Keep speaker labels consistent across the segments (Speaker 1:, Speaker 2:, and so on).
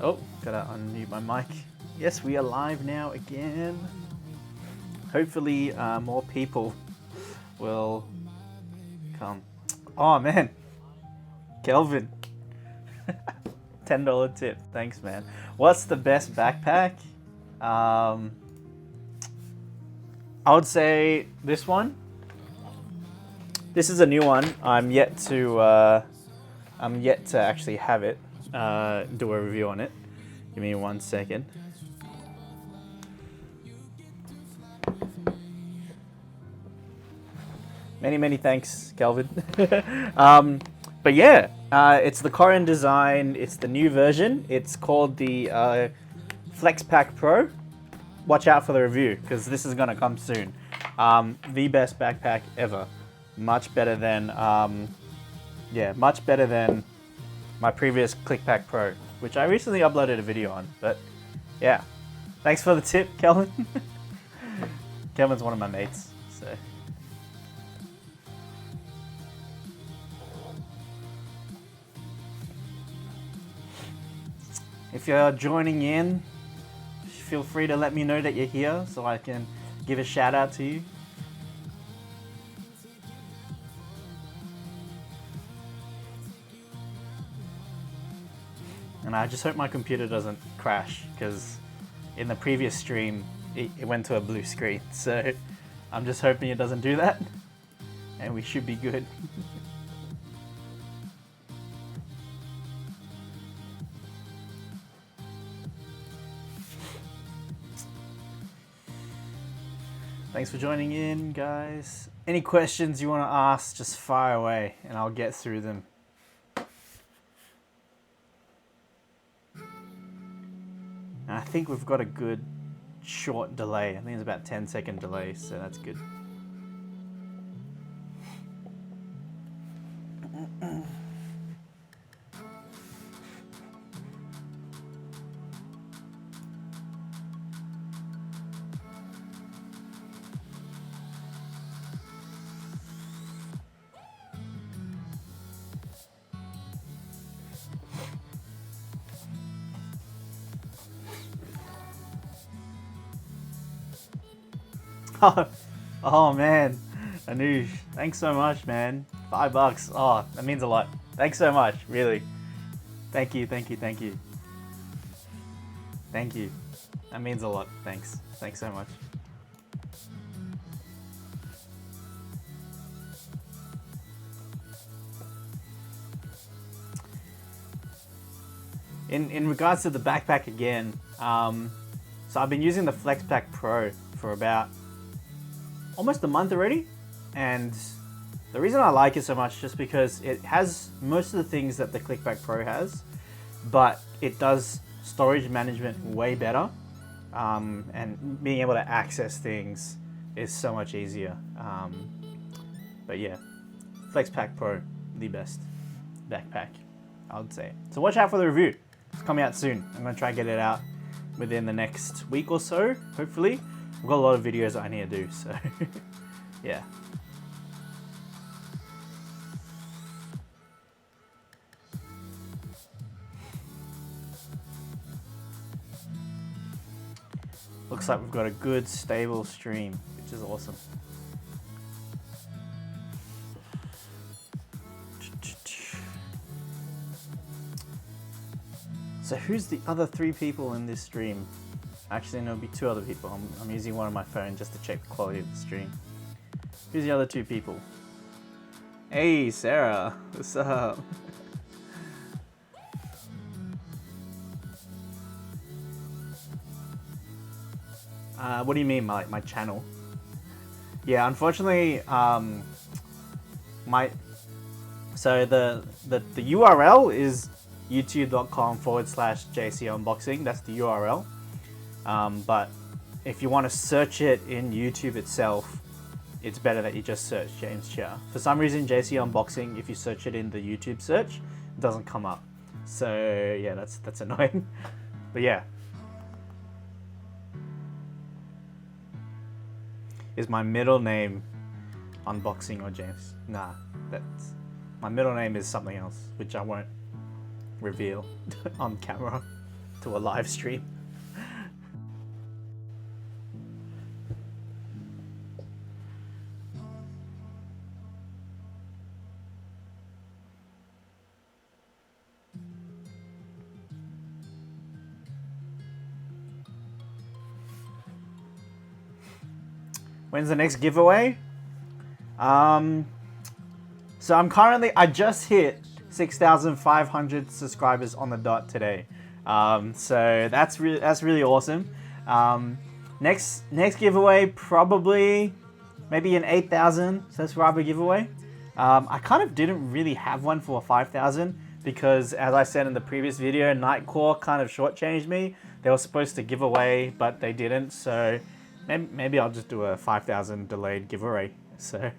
Speaker 1: Oh, gotta unmute my mic. Yes, we are live now again. Hopefully more people will come. Oh man, Kelvin. $10 tip. Thanks, man. What's the best backpack? I would say this one. This is a new one. I'm yet to actually have it. Do a review on it. Give me 1 second. Many thanks, Kelvin. But yeah, it's the current design. It's the new version. It's called the FlexPack Pro. Watch out for the review because this is gonna come soon. The best backpack ever. Much better than much better than my previous ClickPack Pro, which I recently uploaded a video on. But yeah, thanks for the tip, Kelvin. Kelvin's one of my mates, so. If you're joining in, feel free to let me know that you're here so I can give a shout out to you. And I just hope my computer doesn't crash because in the previous stream it went to a blue screen. So I'm just hoping it doesn't do that and we should be good. Thanks for joining in, guys. Any questions you want to ask, just fire away and I'll get through them. And I think we've got a good short delay. I think it's about 10-second delay, so that's good. Oh man, Anuj, thanks so much, man. $5. Oh, that means a lot. Thanks so much, really. Thank you. Thank you. That means a lot. Thanks so much. In regards to the backpack again, so I've been using the FlexPack Pro for about almost a month already, and the reason I like it so much is just because it has most of the things that the ClickPack Pro has, but it does storage management way better, and being able to access things is so much easier. But yeah, FlexPack Pro, the best backpack, I would say. So watch out for the review. It's coming out soon. I'm gonna try to get it out within the next week or so, hopefully. I've got a lot of videos that I need to do, so yeah. Looks like we've got a good, stable stream, which is awesome. So who's the other 3 people in this stream? Actually, no, it'll be 2 other people. I'm using one on my phone just to check the quality of the stream. Who's the other 2 people? Hey, Sarah. What's up? What do you mean, my channel? Yeah, unfortunately, so the URL is youtube.com/JC Unboxing. That's the URL. But if you want to search it in YouTube itself, it's better that you just search James Chia. For some reason, JC Unboxing, if you search it in the YouTube search, it doesn't come up. So yeah, that's annoying. But yeah. Is my middle name Unboxing or James? Nah, my middle name is something else, which I won't reveal on camera. to a live stream. When's the next giveaway? So I just hit 6,500 subscribers on the dot today. So that's really awesome. Next giveaway, probably maybe an 8,000 subscriber giveaway. I kind of didn't really have one for 5,000 because, as I said in the previous video, Nightcore kind of shortchanged me. They were supposed to give away, but they didn't. So maybe I'll just do a 5,000 delayed giveaway. So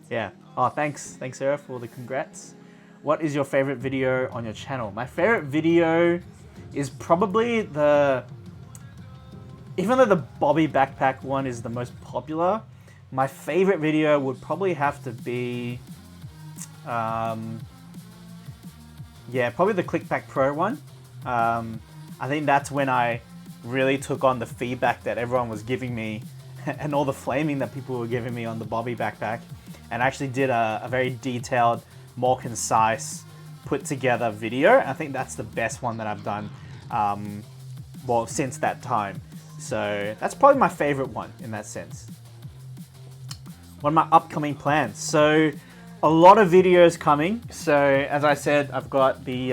Speaker 1: yeah. Oh, thanks Sarah for the congrats. What is your favorite video on your channel? My favorite video is probably even though the Bobby backpack one is the most popular, my favorite video would probably have to be, probably the ClickPack Pro one. I think that's when I really took on the feedback that everyone was giving me and all the flaming that people were giving me on the Bobby backpack, and actually did a very detailed, more concise, put together video. I think that's the best one that I've done, well, since that time. So that's probably my favorite one in that sense. What are my upcoming plans? So a lot of videos coming. So as I said, I've got the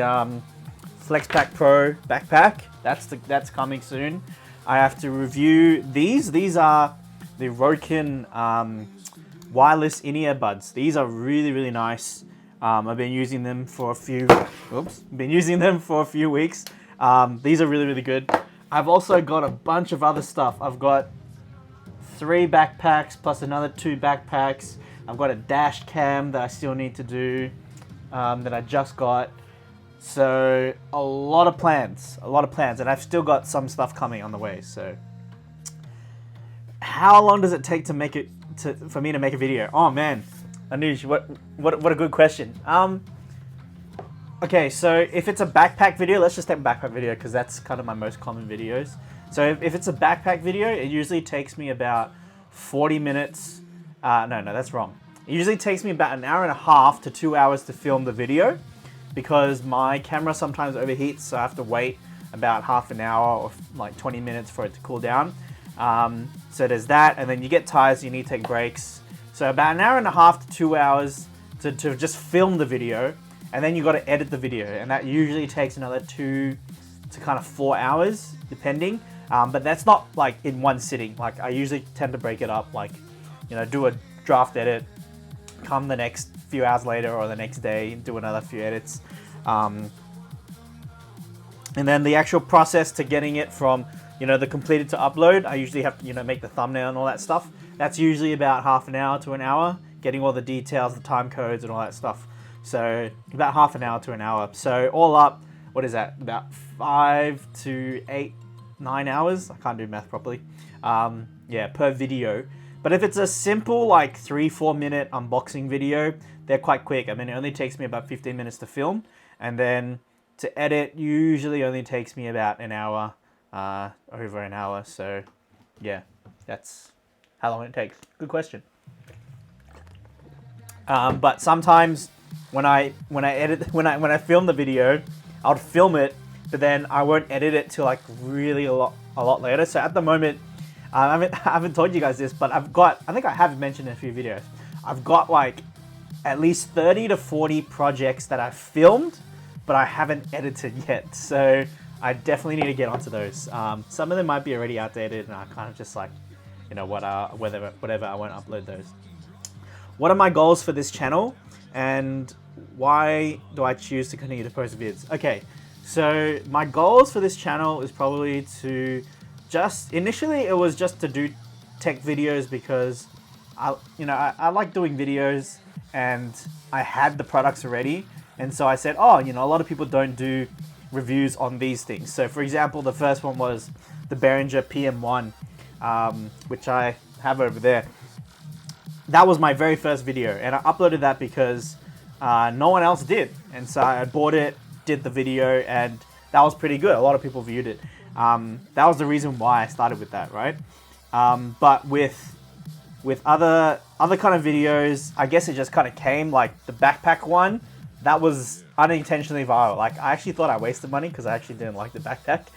Speaker 1: FlexPack Pro backpack. That's coming soon. I have to review these. These are the Rokin wireless in-ear buds. These are really nice. I've been using them for a few. Been using them for a few weeks. These are really good. I've also got a bunch of other stuff. I've got 3 backpacks plus another 2 backpacks. I've got a dash cam that I still need to do, that I just got. So a lot of plans, and I've still got some stuff coming on the way. So how long does it take to make it for me to make a video? Oh man, Anuj, what a good question. Okay, so if it's a backpack video, let's just take a backpack video because that's kind of my most common videos. So if it's a backpack video, it usually takes me about 40 minutes. No, that's wrong. It usually takes me about an hour and a half to 2 hours to film the video because my camera sometimes overheats, so I have to wait about half an hour or like 20 minutes for it to cool down. So there's that, and then you get tired, so you need to take breaks. So about an hour and a half to 2 hours to just film the video, and then you got to edit the video, and that usually takes another 2 to kind of 4 hours, depending. But that's not like in one sitting. Like I usually tend to break it up, like, you know, do a draft edit, come the next few hours later or the next day, do another few edits. And then the actual process to getting it from, you know, the completed to upload, I usually have to, you know, make the thumbnail and all that stuff. That's usually about half an hour to an hour, getting all the details, the time codes and all that stuff. So about half an hour to an hour. So all up, what is that? About 5 to 8, 9 hours. I can't do math properly. Yeah, per video. But if it's a simple like 3-4 minute unboxing video, they're quite quick. I mean, it only takes me about 15 minutes to film, and then to edit usually only takes me about an hour, over an hour. So yeah, that's how long it takes. Good question. But sometimes when I film the video, I'll film it, but then I won't edit it till like really a lot later. So at the moment, I haven't told you guys this, but I think I have mentioned in a few videos, I've got like at least 30 to 40 projects that I've filmed, but I haven't edited yet. So I definitely need to get onto those. Some of them might be already outdated, and I kind of just like, you know, whatever, I won't upload those. What are my goals for this channel, and why do I choose to continue to post vids? Okay, so my goals for this channel is probably to initially it was just to do tech videos because I like doing videos, and I had the products already, and so I said, oh, you know, a lot of people don't do reviews on these things. So for example, the first one was the Behringer PM1, which I have over there. That was my very first video, and I uploaded that because no one else did, and so I bought it, did the video, and that was pretty good. A lot of people viewed it. That was the reason why I started with that, right? But with other kind of videos, I guess it just kind of came, like the backpack one. That was unintentionally viral. Like, I actually thought I wasted money because I actually didn't like the backpack.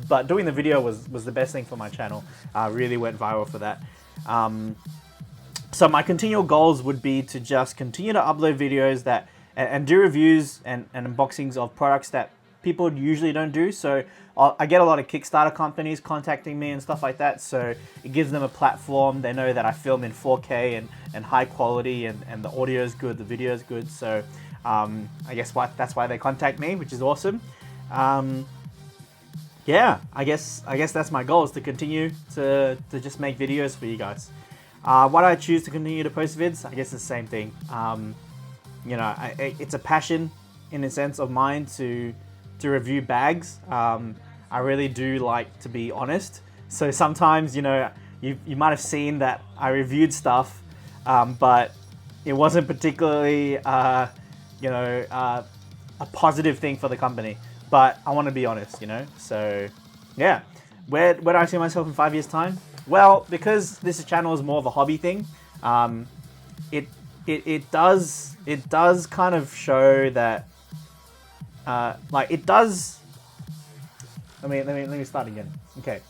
Speaker 1: But doing the video was the best thing for my channel. Really went viral for that. So my continual goals would be to just continue to upload videos that and do reviews and unboxings of products that people usually don't do. So I get a lot of Kickstarter companies contacting me and stuff like that. So it gives them a platform. They know that I film in 4K and high quality, and the audio is good, the video is good. So I guess that's why they contact me, which is awesome. Yeah, I guess that's my goal, is to continue to just make videos for you guys. Why do I choose to continue to post vids? I guess it's the same thing. You know, it's a passion in a sense of mine to review bags. I really do like to be honest. So sometimes, you know, you might have seen that I reviewed stuff, but it wasn't particularly, you know, a positive thing for the company. But I want to be honest, you know. So yeah, where do I see myself in 5 years' time? Well, because this channel is more of a hobby thing, it does kind of show that, like it does. Let me start again. Okay.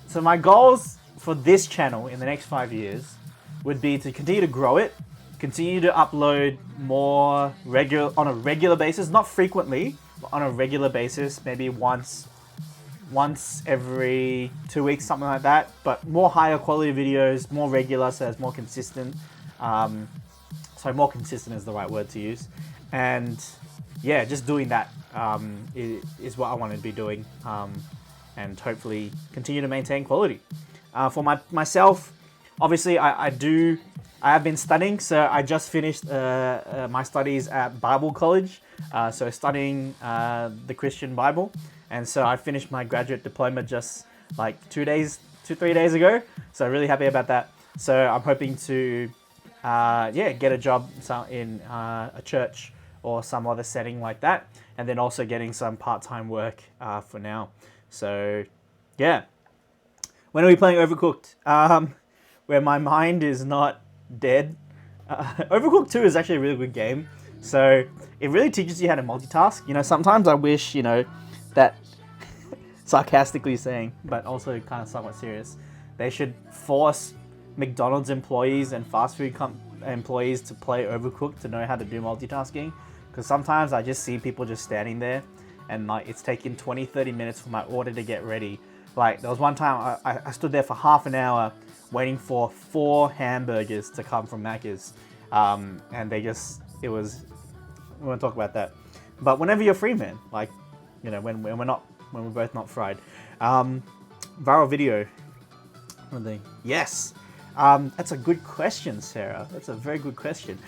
Speaker 1: So my goals for this channel in the next 5 years would be to continue to grow it, continue to upload more on a regular basis, not frequently, but on a regular basis, maybe once every 2 weeks, something like that, but more higher quality videos, more regular, so it's more consistent. So more consistent is the right word to use. And yeah, just doing that is what I want to be doing, and hopefully continue to maintain quality. For myself, obviously I have been studying, so I just finished my studies at Bible college, so studying the Christian Bible. And so I finished my graduate diploma just like 3 days ago. So really happy about that. So I'm hoping to, get a job in a church or some other setting like that. And then also getting some part-time work for now. So yeah. When are we playing Overcooked? Where my mind is not dead. Overcooked 2 is actually a really good game. So it really teaches you how to multitask. You know, sometimes I wish, you know, that sarcastically saying, but also kind of somewhat serious, they should force McDonald's employees and fast food employees to play Overcooked to know how to do multitasking. Because sometimes I just see people just standing there and like it's taking 20-30 minutes for my order to get ready. Like there was one time I stood there for half an hour waiting for 4 hamburgers to come from Macca's, and we won't talk about that. But whenever you're free, man, like, you know, when we're both not fried. Viral video. Yes. That's a good question, Sarah. That's a very good question.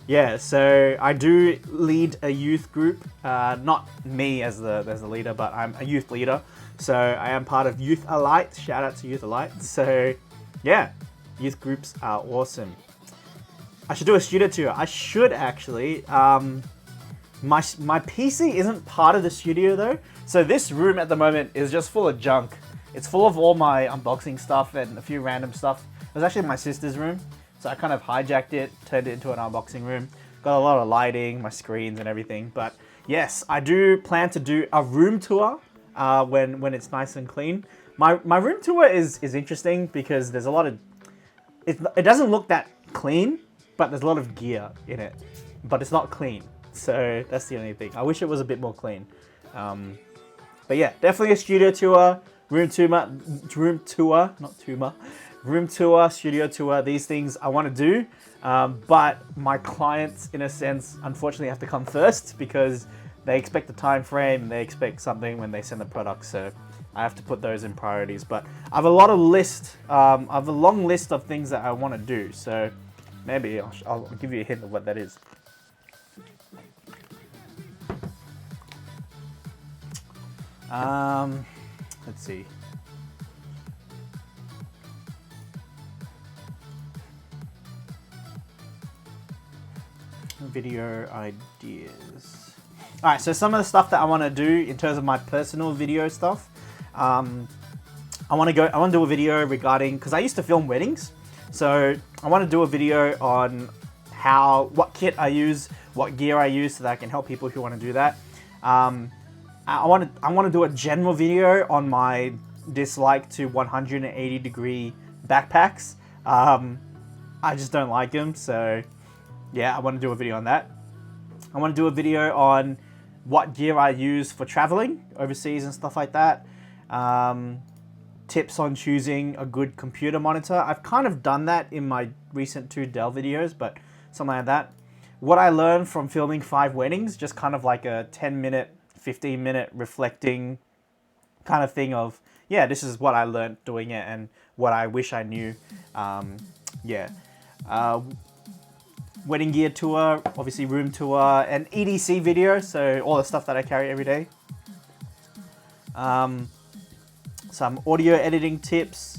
Speaker 1: Yeah, so I do lead a youth group. Not me as the leader, but I'm a youth leader. So I am part of Youth Elite. Shout out to Youth Elite. So yeah, youth groups are awesome. I should do a studio tour. I should actually. My PC isn't part of the studio though. So this room at the moment is just full of junk. It's full of all my unboxing stuff and a few random stuff. It was actually my sister's room. So I kind of hijacked it, turned it into an unboxing room. Got a lot of lighting, my screens and everything. But yes, I do plan to do a room tour when it's nice and clean. My room tour is interesting because there's a lot of... It doesn't look that clean, but there's a lot of gear in it. But it's not clean. So that's the only thing. I wish it was a bit more clean. But yeah, definitely a studio tour, room tour, studio tour. These things I want to do. But my clients, in a sense, unfortunately have to come first because they expect a time frame and they expect something when they send the product. So I have to put those in priorities. But I have a lot of I have a long list of things that I want to do. So maybe I'll give you a hint of what that is. Let's see. Video ideas. Alright, so some of the stuff that I want to do in terms of my personal video stuff. I want to do a video regarding, because I used to film weddings. So I want to do a video on what kit I use, what gear I use, so that I can help people who want to do that. I want to do a general video on my dislike to 180-degree backpacks. I just don't like them, so yeah, I want to do a video on that. I want to do a video on what gear I use for traveling overseas and stuff like that. Tips on choosing a good computer monitor. I've kind of done that in my recent 2 Dell videos, but something like that. What I learned from filming 5 weddings, just kind of like a 10-minute, 15-minute reflecting kind of thing of, yeah, this is what I learned doing it and what I wish I knew. Wedding gear tour, obviously room tour, and EDC video, so all the stuff that I carry every day. Some audio editing tips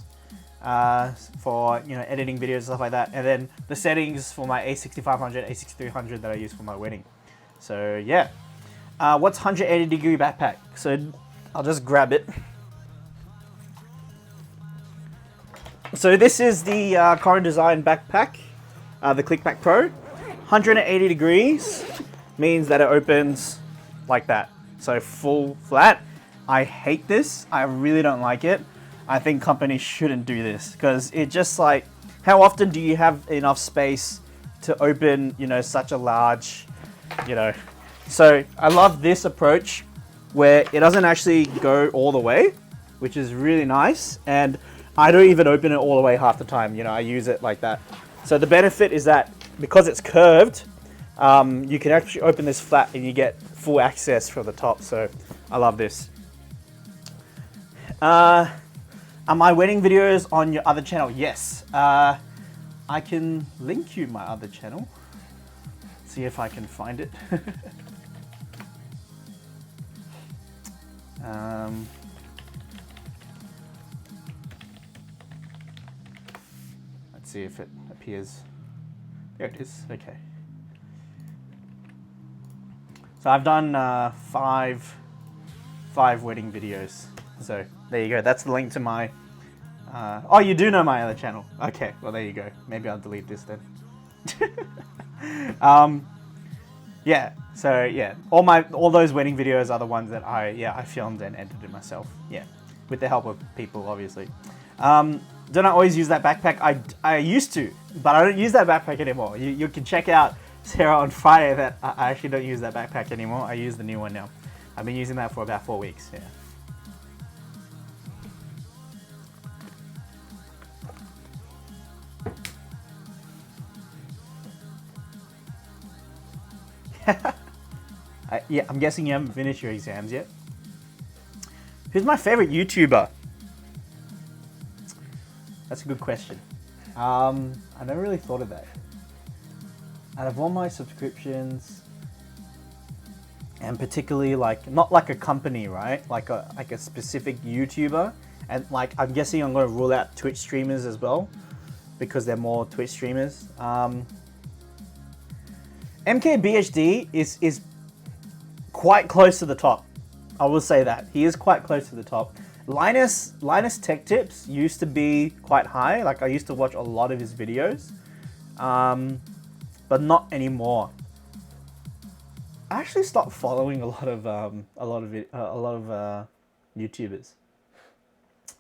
Speaker 1: for editing videos and stuff like that, and then the settings for my A6500, A6300 that I use for my wedding. So yeah, what's 180-degree backpack? So I'll just grab it. So this is the InDesign Backpack, the ClickBack Pro. 180 degrees means that it opens like that, so full flat. I hate this. I really don't like it. I think companies shouldn't do this because it just like, how often do you have enough space to open, such a large, So I love this approach where it doesn't actually go all the way, which is really nice. And I don't even open it all the way half the time. I use it like that. So the benefit is that because it's curved, you can actually open this flat and you get full access from the top. So I love this. Are my wedding videos on your other channel? Yes. I can link you my other channel. See if I can find it. Let's see if it appears. There it is. Okay. So I've done 5 wedding videos. So there you go. That's the link to my. Oh, you do know my other channel. Okay. Well, there you go. Maybe I'll delete this then. Yeah. So yeah, all those wedding videos are the ones that I filmed and edited myself. Yeah, with the help of people, obviously. Don't I always use that backpack? I used to, but I don't use that backpack anymore. You can check out Sarah on Friday that I actually don't use that backpack anymore. I use the new one now. I've been using that for about 4 weeks. Yeah. Yeah, I'm guessing you haven't finished your exams yet. Who's my favorite YouTuber? That's a good question. I never really thought of that. Out of all my subscriptions, and particularly not like a company, right? Like a specific YouTuber, and I'm guessing I'm going to rule out Twitch streamers as well, because they're more Twitch streamers. MKBHD is quite close to the top. I will say that. He is quite close to the top. Linus Tech Tips used to be quite high. I used to watch a lot of his videos, but not anymore. I actually stopped following a lot of YouTubers.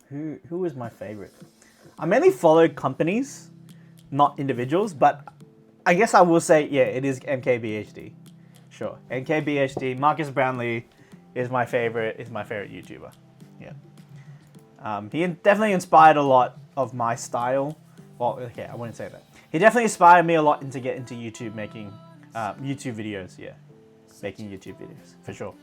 Speaker 1: Who is my favorite? I mainly follow companies, not individuals, but I guess I will say, yeah, it is MKBHD. Sure, MKBHD. Marcus Brownlee is my favorite YouTuber. Yeah. He definitely inspired a lot of my style. Well, okay, I wouldn't say that. He definitely inspired me a lot to get into YouTube, making YouTube videos. Yeah, making YouTube videos for sure.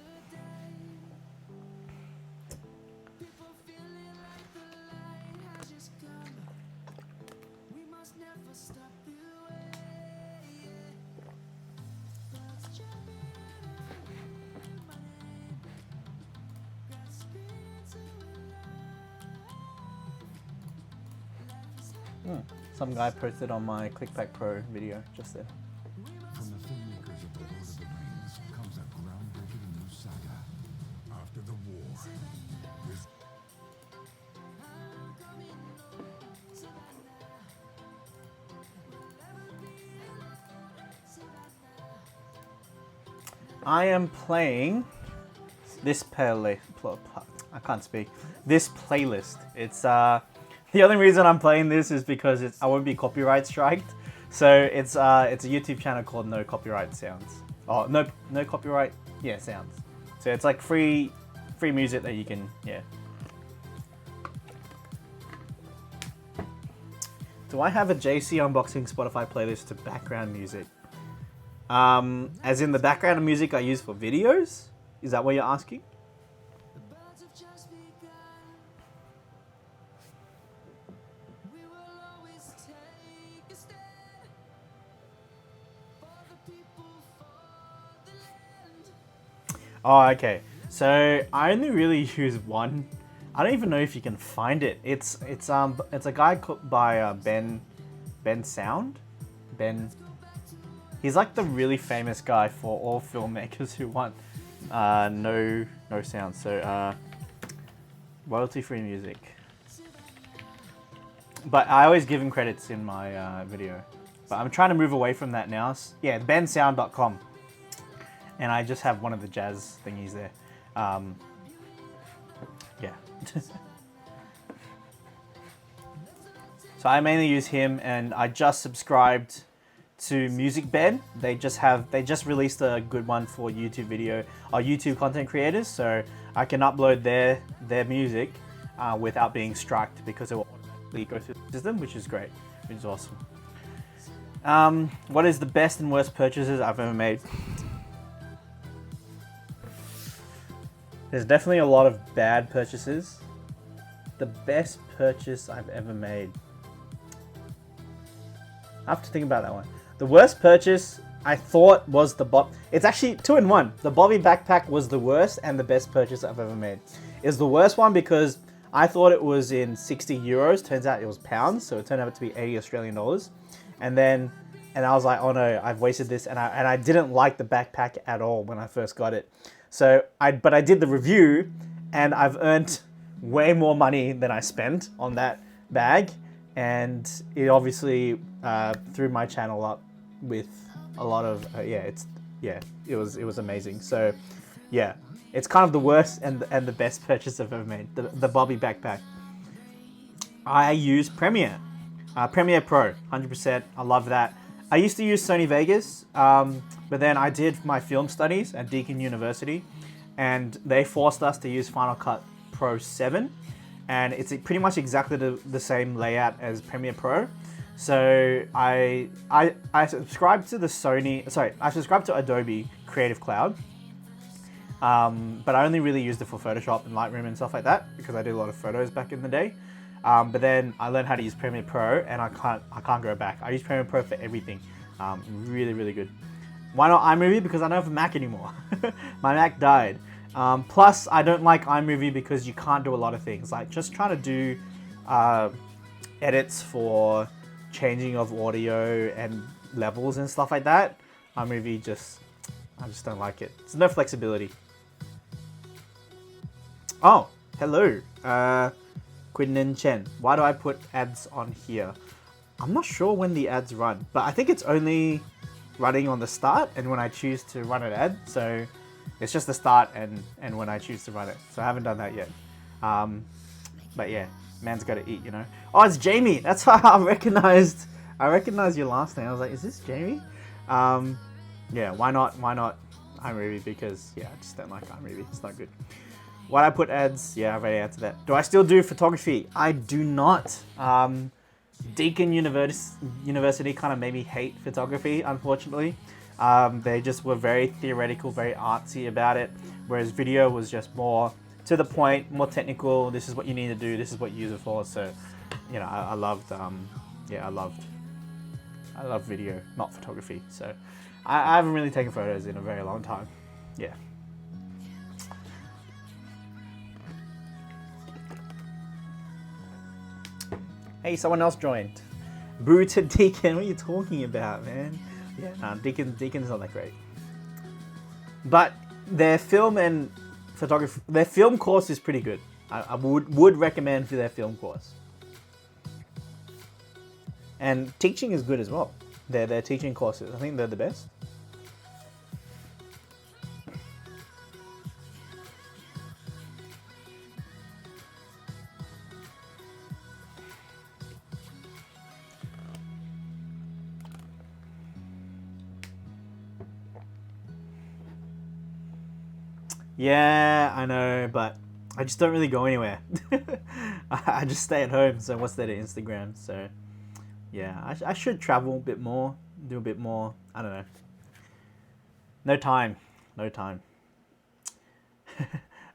Speaker 1: Some guy posted on my ClickBack Pro video just there. From the filmmakers of The Lord of the Rings comes a groundbreaking I am playing this playlist. I can't speak. This playlist. It's the only reason I'm playing this is because I won't be copyright striked. So it's a YouTube channel called No Copyright Sounds. Oh, no copyright. Yeah, sounds. So it's like free music that you can, yeah. Do I have a JC unboxing Spotify playlist to background music? As in the background music I use for videos? Is that what you're asking? Oh, okay. So I only really use one. I don't even know if you can find it. It's a guy by Ben Sound. Ben. He's like the really famous guy for all filmmakers who want no sound. So royalty-free music. But I always give him credits in my video. But I'm trying to move away from that now. Yeah, bensound.com. And I just have one of the jazz thingies there. Yeah. So I mainly use him, and I just subscribed to MusicBed. They just released a good one for YouTube YouTube content creators, so I can upload their music without being striked because it will automatically go through the system, which is great, which is awesome. What is the best and worst purchases I've ever made? There's definitely a lot of bad purchases. The best purchase I've ever made. I have to think about that one. The worst purchase I thought was it's actually 2 in 1. The Bobby backpack was the worst and the best purchase I've ever made. It's the worst one because I thought it was in 60 euros. Turns out it was pounds, so it turned out to be 80 Australian dollars. And I was like, oh no, I've wasted this. And I didn't like the backpack at all when I first got it. So but I did the review, and I've earned way more money than I spent on that bag, and it obviously threw my channel up with a lot of it was amazing. So yeah, it's kind of the worst and the best purchase I've ever made. The Bobby backpack. I use Premiere Pro, 100%. I love that. I used to use Sony Vegas, but then I did my film studies at Deakin University, and they forced us to use Final Cut Pro 7, and it's pretty much exactly the same layout as Premiere Pro. So I subscribed to I subscribed to Adobe Creative Cloud, but I only really used it for Photoshop and Lightroom and stuff like that because I did a lot of photos back in the day. But then I learned how to use Premiere Pro, and I can't go back. I use Premiere Pro for everything. Really, really good. Why not iMovie? Because I don't have a Mac anymore. My Mac died. Plus, I don't like iMovie because you can't do a lot of things. Like just trying to do edits for changing of audio and levels and stuff like that. iMovie I just don't like it. There's no flexibility. Oh, hello. Quinnan Chen. Why do I put ads on here? I'm not sure when the ads run, but I think it's only running on the start and when I choose to run an ad. So it's just the start and when I choose to run it. So I haven't done that yet. But yeah, man's got to eat, you know. Oh, it's Jamie. That's why I recognized your last name. I was like, is this Jamie? Yeah, why not iMovie? Because yeah, I just don't like iMovie. It's not good. Why do I put ads? Yeah, I've already answered that. Do I still do photography? I do not. Deakin University kind of made me hate photography, unfortunately. They just were very theoretical, very artsy about it, whereas video was just more to the point, more technical. This is what you need to do. This is what you use it for. So, you know, I loved video, not photography. So, I haven't really taken photos in a very long time. Yeah. Hey, someone else joined. Boo to Deakin. What are you talking about, man? Yeah, no, Deakin's not that great. But their film and photography, their film course is pretty good. I would recommend for their film course. And teaching is good as well. Their teaching courses, I think they're the best. Yeah, I know, but I just don't really go anywhere. I just stay at home, so what's there to Instagram? So yeah, I should travel a bit more, do a bit more. I don't know. No time. No time.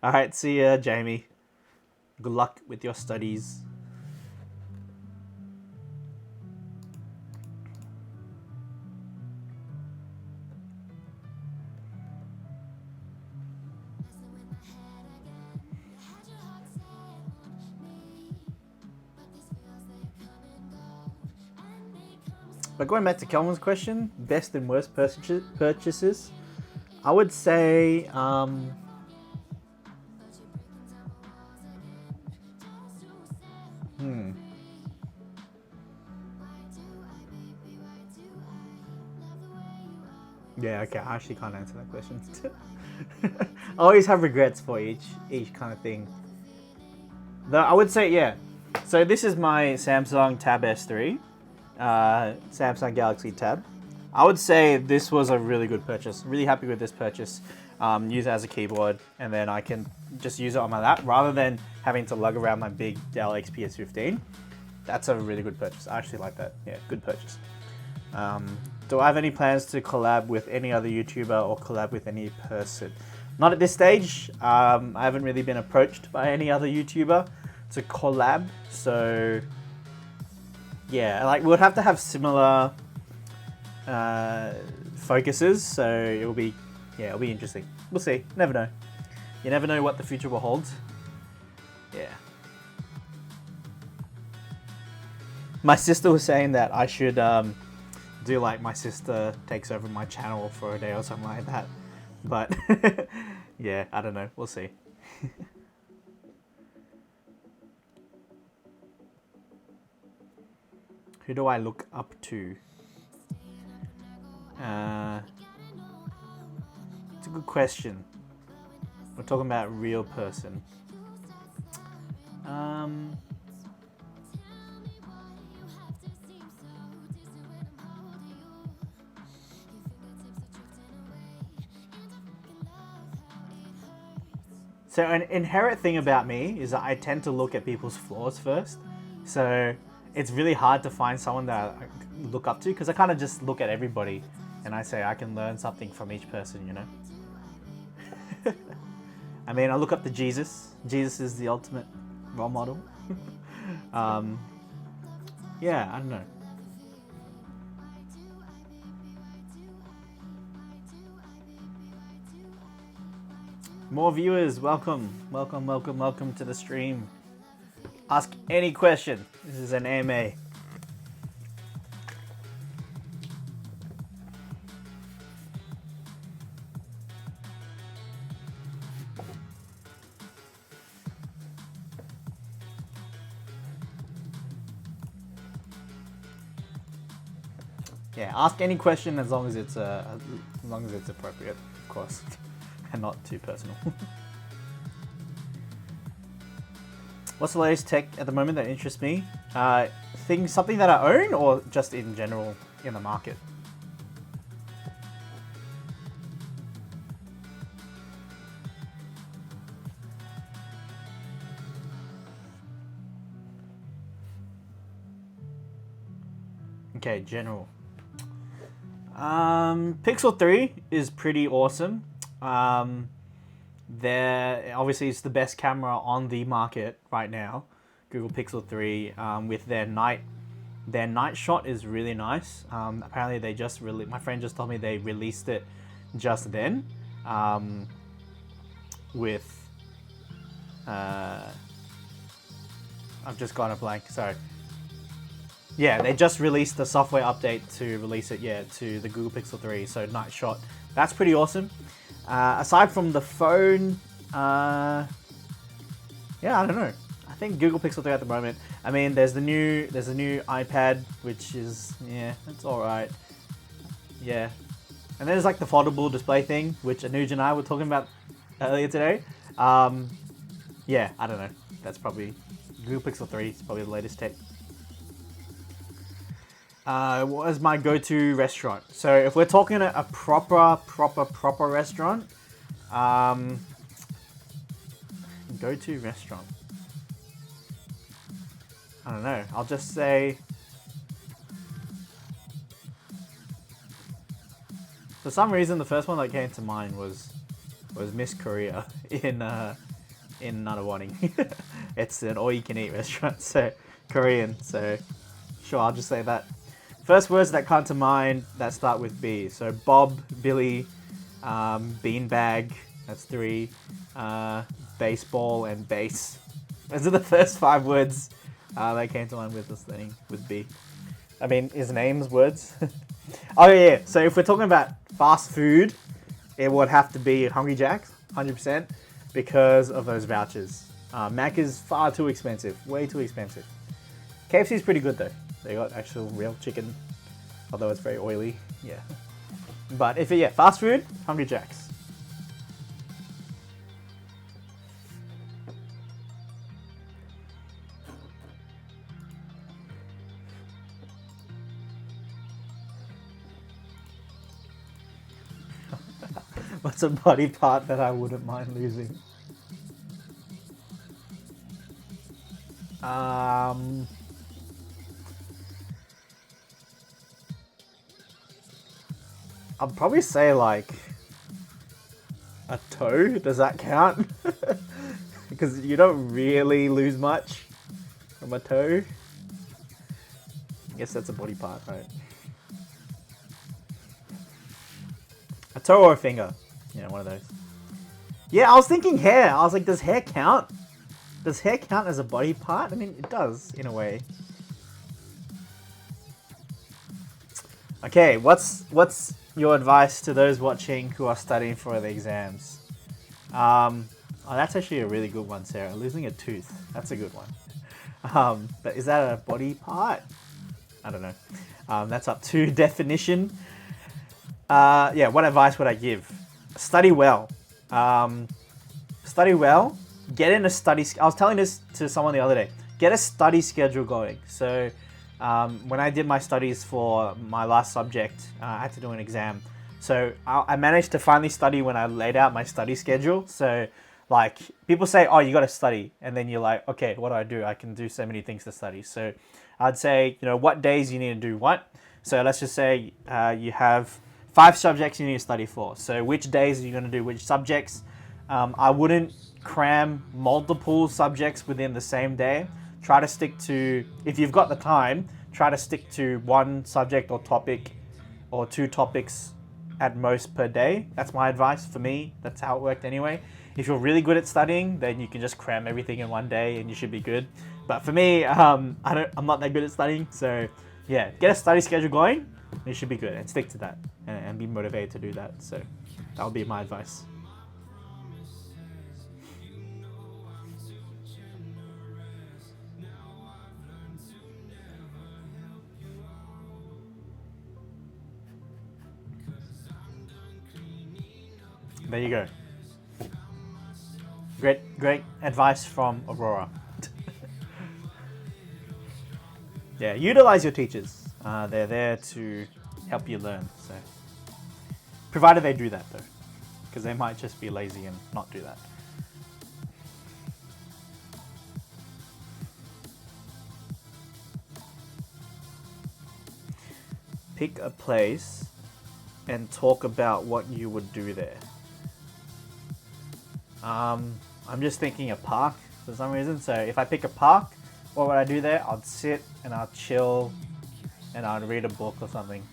Speaker 1: Alright, see ya, Jamie. Good luck with your studies. But going back to Kelvin's question, best and worst purchases, I would say, yeah, okay, I actually can't answer that question. I always have regrets for each kind of thing. Though I would say, yeah. So this is my Samsung Tab S3, Samsung Galaxy Tab. I would say this was a really good purchase. Really happy with this purchase. Use it as a keyboard, and then I can just use it on my lap rather than having to lug around my big Dell XPS 15. That's a really good purchase. I actually like that. Yeah, good purchase. Do I have any plans to collab with any other YouTuber or collab with any person? Not at this stage. I haven't really been approached by any other YouTuber to collab. So yeah, like we'll have to have similar focuses. So it'll be interesting. We'll see. Never know. You never know what the future will hold. Yeah. My sister was saying that I should do like my sister takes over my channel for a day or something like that. But yeah, I don't know. We'll see. Who do I look up to? It's a good question. We're talking about a real person. So an inherent thing about me is that I tend to look at people's flaws first. So it's really hard to find someone that I look up to because I kind of just look at everybody and I say I can learn something from each person, you know? I mean, I look up to Jesus. Jesus is the ultimate role model. Yeah, I don't know. More viewers, welcome to the stream. Ask any question. This is an AMA. Yeah, ask any question as long as it's appropriate, of course, and not too personal. What's the latest tech at the moment that interests me? Something that I own or just in general in the market? Okay, general. Pixel 3 is pretty awesome. Obviously it's the best camera on the market right now, Google Pixel 3. With their night shot is really nice. Apparently they just my friend just told me they released it just then. With I've just gone a blank. Sorry. Yeah, they just released the software update to release it, to the Google Pixel 3. So night shot, that's pretty awesome. Aside from the phone, I don't know. I think Google Pixel 3 at the moment. I mean, there's the new iPad, which is it's all right. Yeah, and then there's like the foldable display thing, which Anuj and I were talking about earlier today. I don't know. That's probably Google Pixel 3 is probably the latest tech. What is my go-to restaurant? So if we're talking a proper restaurant, go-to restaurant. I don't know. I'll just say... For some reason, the first one that came to mind was Miss Korea in Nunawading. It's an all-you-can-eat restaurant, so Korean. So sure, I'll just say that. First words that come to mind that start with B. So Bob, Billy, beanbag. That's 3. Baseball and base. Those are the first 5 words that came to mind with this thing with B. I mean, his name's words. Oh yeah. So if we're talking about fast food, it would have to be Hungry Jack's, 100%, because of those vouchers. Mac is far too expensive, way too expensive. KFC is pretty good though. They got actual real chicken, although it's very oily. Yeah. But if fast food, Hungry Jack's. What's a body part that I wouldn't mind losing? I'd probably say like a toe. Does that count? Because you don't really lose much from a toe. I guess that's a body part, right? A toe or a finger. You know, one of those. Yeah, I was thinking hair. I was like, does hair count? Does hair count as a body part? I mean, it does, in a way. Okay, what's your advice to those watching who are studying for the exams? Oh, that's actually a really good one, Sarah. Losing a tooth. That's a good one. But is that a body part? I don't know. That's up to definition. Yeah, what advice would I give? Study well. Study well. Get in a study... I was telling this to someone the other day. Get a study schedule going. So when I did my studies for my last subject, I had to do an exam. So I managed to finally study when I laid out my study schedule. So like people say, oh, you got to study. And then you're like, okay, what do? I can do so many things to study. So I'd say, you know, what days you need to do what. So let's just say you have 5 subjects you need to study for. So which days are you going to do which subjects? I wouldn't cram multiple subjects within the same day. Try to stick to, if you've got the time, try to stick to 1 subject or topic or 2 topics at most per day. That's my advice for me. That's how it worked anyway. If you're really good at studying, then you can just cram everything in one day and you should be good. But for me, I'm not that good at studying. So yeah, get a study schedule going. You should be good and stick to that and be motivated to do that. So that would be my advice. There you go. Great advice from Aurora. Yeah, utilize your teachers. They're there to help you learn. So, provided they do that though, because they might just be lazy and not do that. Pick a place and talk about what you would do there. I'm just thinking a park for some reason. So if I pick a park, what would I do there? I'd sit and I'd chill and I'd read a book or something.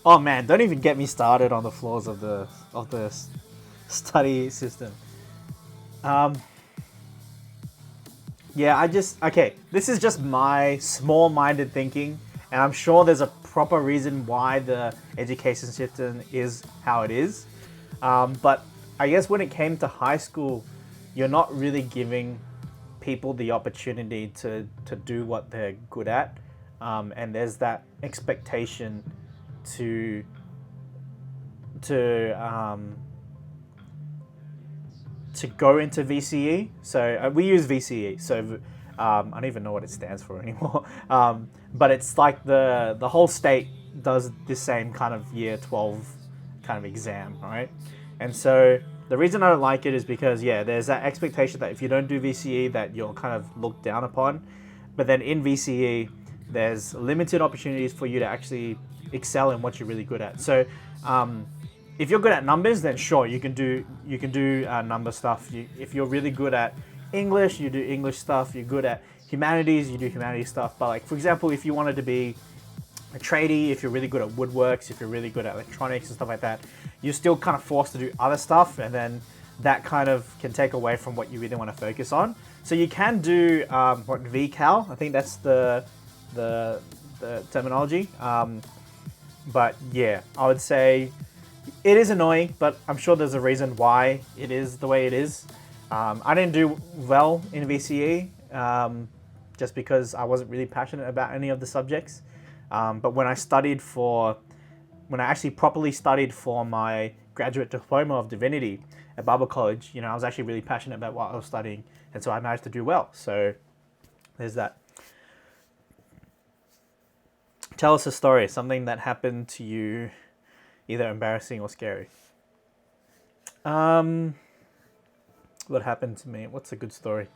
Speaker 1: Oh man, don't even get me started on the flaws of the study system. Yeah, okay, this is just my small-minded thinking, and I'm sure there's a proper reason why the education system is how it is. But I guess when it came to high school, you're not really giving people the opportunity to do what they're good at. And there's that expectation to go into VCE. So we use VCE. So I don't even know what it stands for anymore. But it's like the whole state does the same kind of year 12 kind of exam, right? And so The reason I don't like it is because, yeah, there's that expectation that if you don't do VCE that you're kind of looked down upon. But then in VCE, there's limited opportunities for you to actually excel in what you're really good at. So if you're good at numbers, then sure, you can do number stuff. If you're really good at English, you do English stuff. You're good at humanities, you do humanities stuff. But like, for example, if you wanted to be a tradie, if you're really good at woodworks, if you're really good at electronics and stuff like that, you're still kind of forced to do other stuff, and then that kind of can take away from what you really want to focus on. So you can do what VCal, I think that's the terminology. But yeah, I would say it is annoying, but I'm sure there's a reason why it is the way it is. I didn't do well in VCE just because I wasn't really passionate about any of the subjects. But when I actually properly studied for my graduate diploma of divinity at Bible College, I was actually really passionate about what I was studying, and so I managed to do well. So there's that. Tell us a story, something that happened to you, either embarrassing or scary. What happened to me? What's a good story?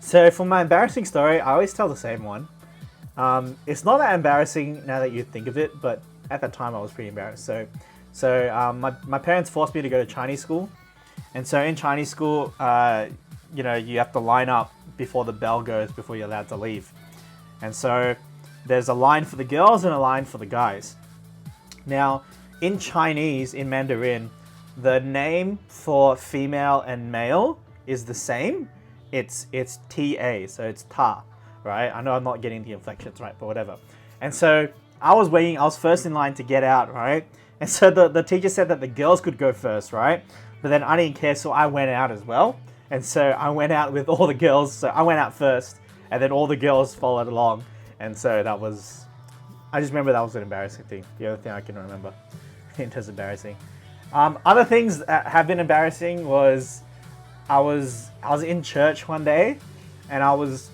Speaker 1: So for my embarrassing story, I always tell the same one. It's not that embarrassing now that you think of it, but at that time I was pretty embarrassed. So my parents forced me to go to Chinese school. And so in Chinese school, you have to line up before the bell goes before you're allowed to leave. And so there's a line for the girls and a line for the guys. Now, in Chinese, in Mandarin, the name for female and male is the same. It's TA, so it's ta, right? I know I'm not getting the inflections right, but whatever. And so I was first in line to get out, right? And so the teacher said that the girls could go first, right? But then I didn't care, so I went out as well. And so I went out with all the girls, so I went out first, and then all the girls followed along. And so I just remember that was an embarrassing thing. The other thing I can remember. It was embarrassing. Other things that have been embarrassing was I was in church one day, and it was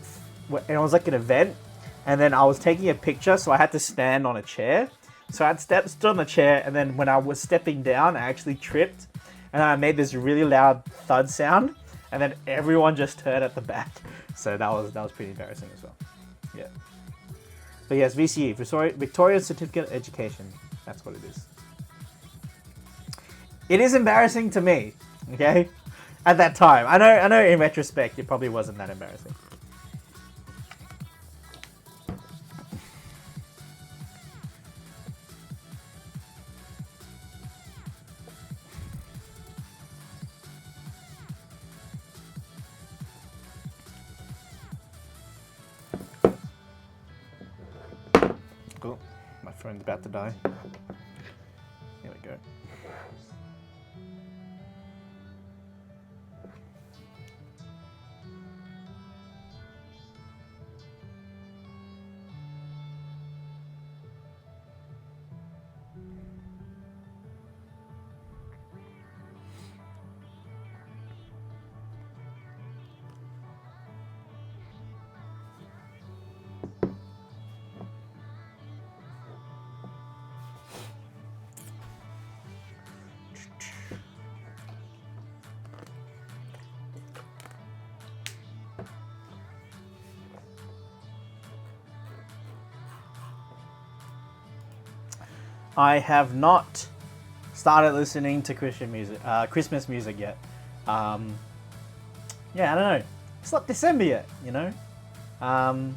Speaker 1: like an event, and then I was taking a picture, so I had to stand on a chair. So I stood on the chair, and then when I was stepping down, I actually tripped, and I made this really loud thud sound, and then everyone just heard at the back. So that was pretty embarrassing as well. Yeah. But yes, VCE, Victoria Certificate of Education. That's what it is. It is embarrassing to me, okay? At that time. I know in retrospect it probably wasn't that embarrassing. Cool. My phone's about to die. Here we go. I have not started listening to Christian music, Christmas music yet. Yeah, I don't know. It's not December yet, Yeah, no,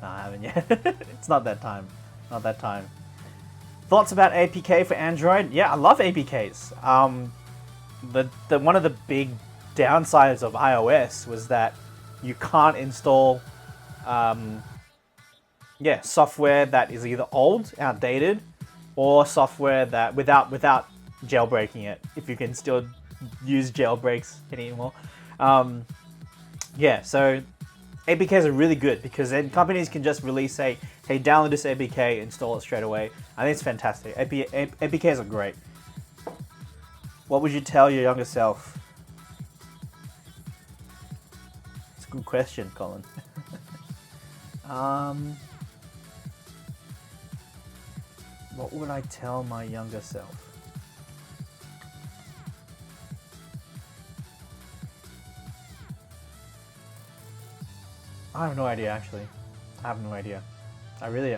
Speaker 1: I haven't yet. It's not that time. Not that time. Thoughts about APK for Android? Yeah, I love APKs. One of the big downsides of iOS was that you can't install software that is either old, outdated, or software that without jailbreaking it, if you can still use jailbreaks anymore. So APKs are really good because then companies can just release, say, hey, download this APK, install it straight away. I think it's fantastic. APKs are great. What would you tell your younger self? It's a good question, Colin. What would I tell my younger self? I have no idea actually. I have no idea. I really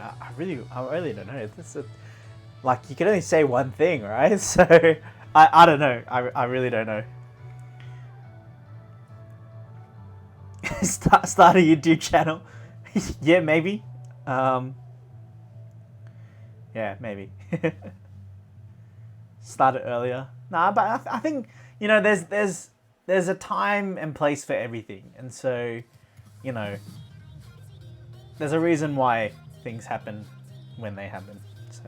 Speaker 1: don't know. Like you can only say one thing, right? So I don't know. I really don't know. Start a YouTube channel. Yeah, maybe. Yeah, maybe. Start it earlier. Nah, but I think there's a time and place for everything, and so there's a reason why things happen when they happen. So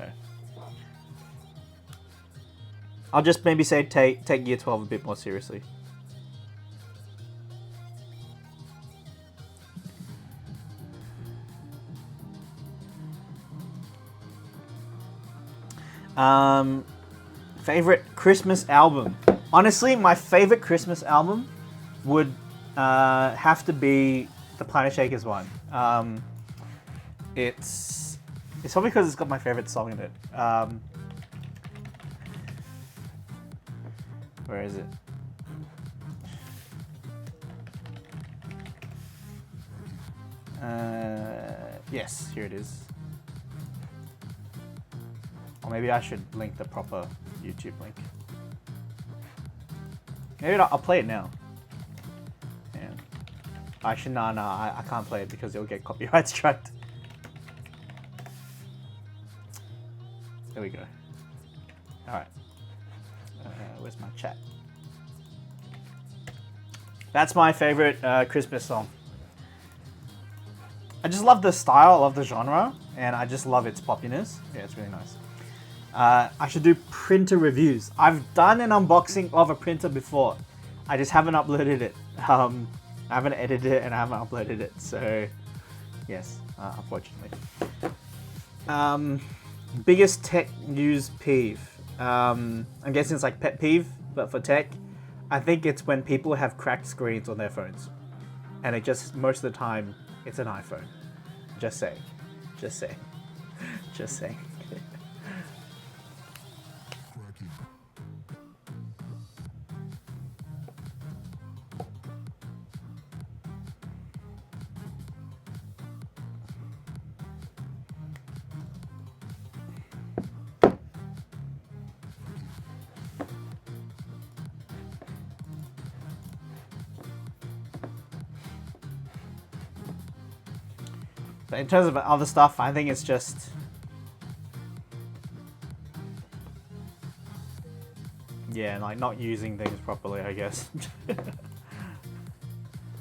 Speaker 1: I'll just maybe say take year 12 a bit more seriously. Favorite Christmas album. Honestly, my favorite Christmas album would have to be the Planet Shakers one. It's probably because it's got my favorite song in it. Where is it? Yes, here it is. Or maybe I should link the proper YouTube link. Maybe I'll play it now. Yeah. Actually, no, I can't play it because it'll get copyright striked. There we go. Alright. Where's my chat? That's my favorite Christmas song. I just love the style, I love the genre, and I just love its poppiness. Yeah, it's really nice. I should do printer reviews. I've done an unboxing of a printer before. I just haven't uploaded it. I haven't edited it and I haven't uploaded it. So, yes, unfortunately. Biggest tech news peeve. I'm guessing it's like pet peeve, but for tech. I think it's when people have cracked screens on their phones. And it just, most of the time, it's an iPhone. Just saying. Just saying. Just saying. But in terms of other stuff, I think it's just... yeah, like not using things properly, I guess.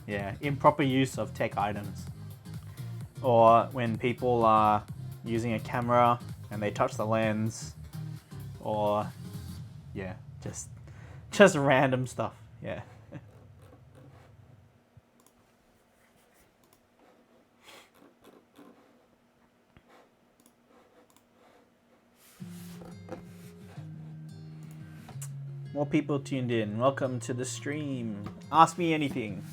Speaker 1: Yeah, improper use of tech items. Or when people are using a camera and they touch the lens. Or, yeah, just random stuff, yeah. More people tuned in. Welcome to the stream. Ask me anything.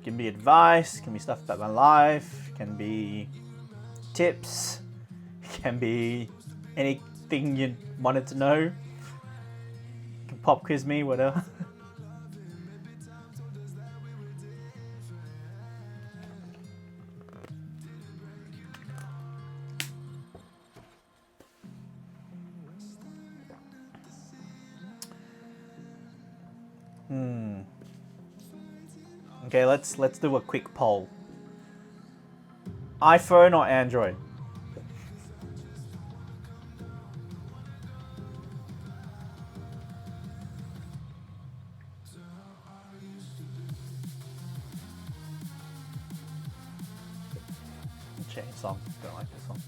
Speaker 1: Can be advice, can be stuff about my life, can be tips, can be anything you wanted to know. You can pop quiz me, whatever. Okay, let's do a quick poll. iPhone or Android? Change song. Don't like this song.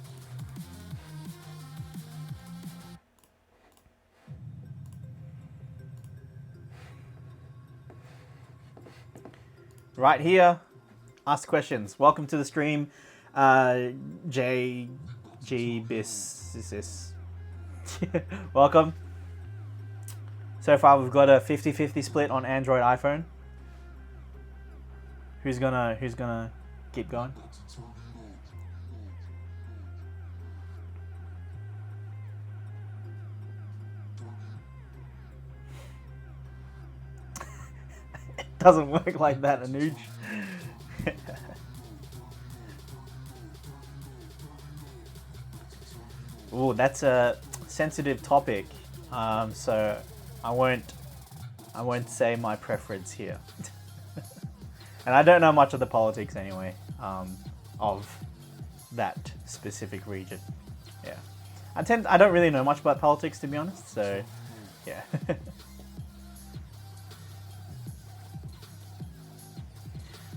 Speaker 1: Right here, ask questions. Welcome to the stream, JGBIS. Welcome. So far we've got a 50-50 split on Android, iPhone. Who's gonna keep going? doesn't work like that, Anuj. Oh, that's a sensitive topic, so I won't say my preference here. And I don't know much of the politics anyway, of that specific region. Yeah, I don't really know much about politics, to be honest. So, yeah.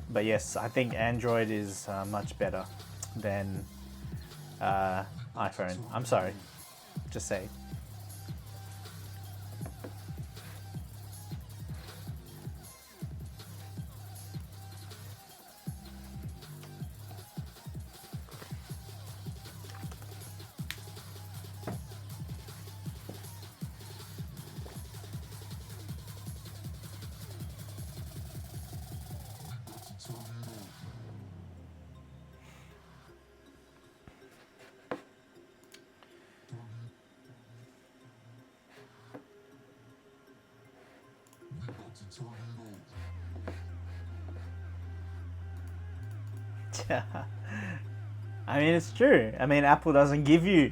Speaker 1: But yes, I think Android is much better than iPhone. I'm sorry, just say. I mean, it's true. I mean, Apple doesn't give you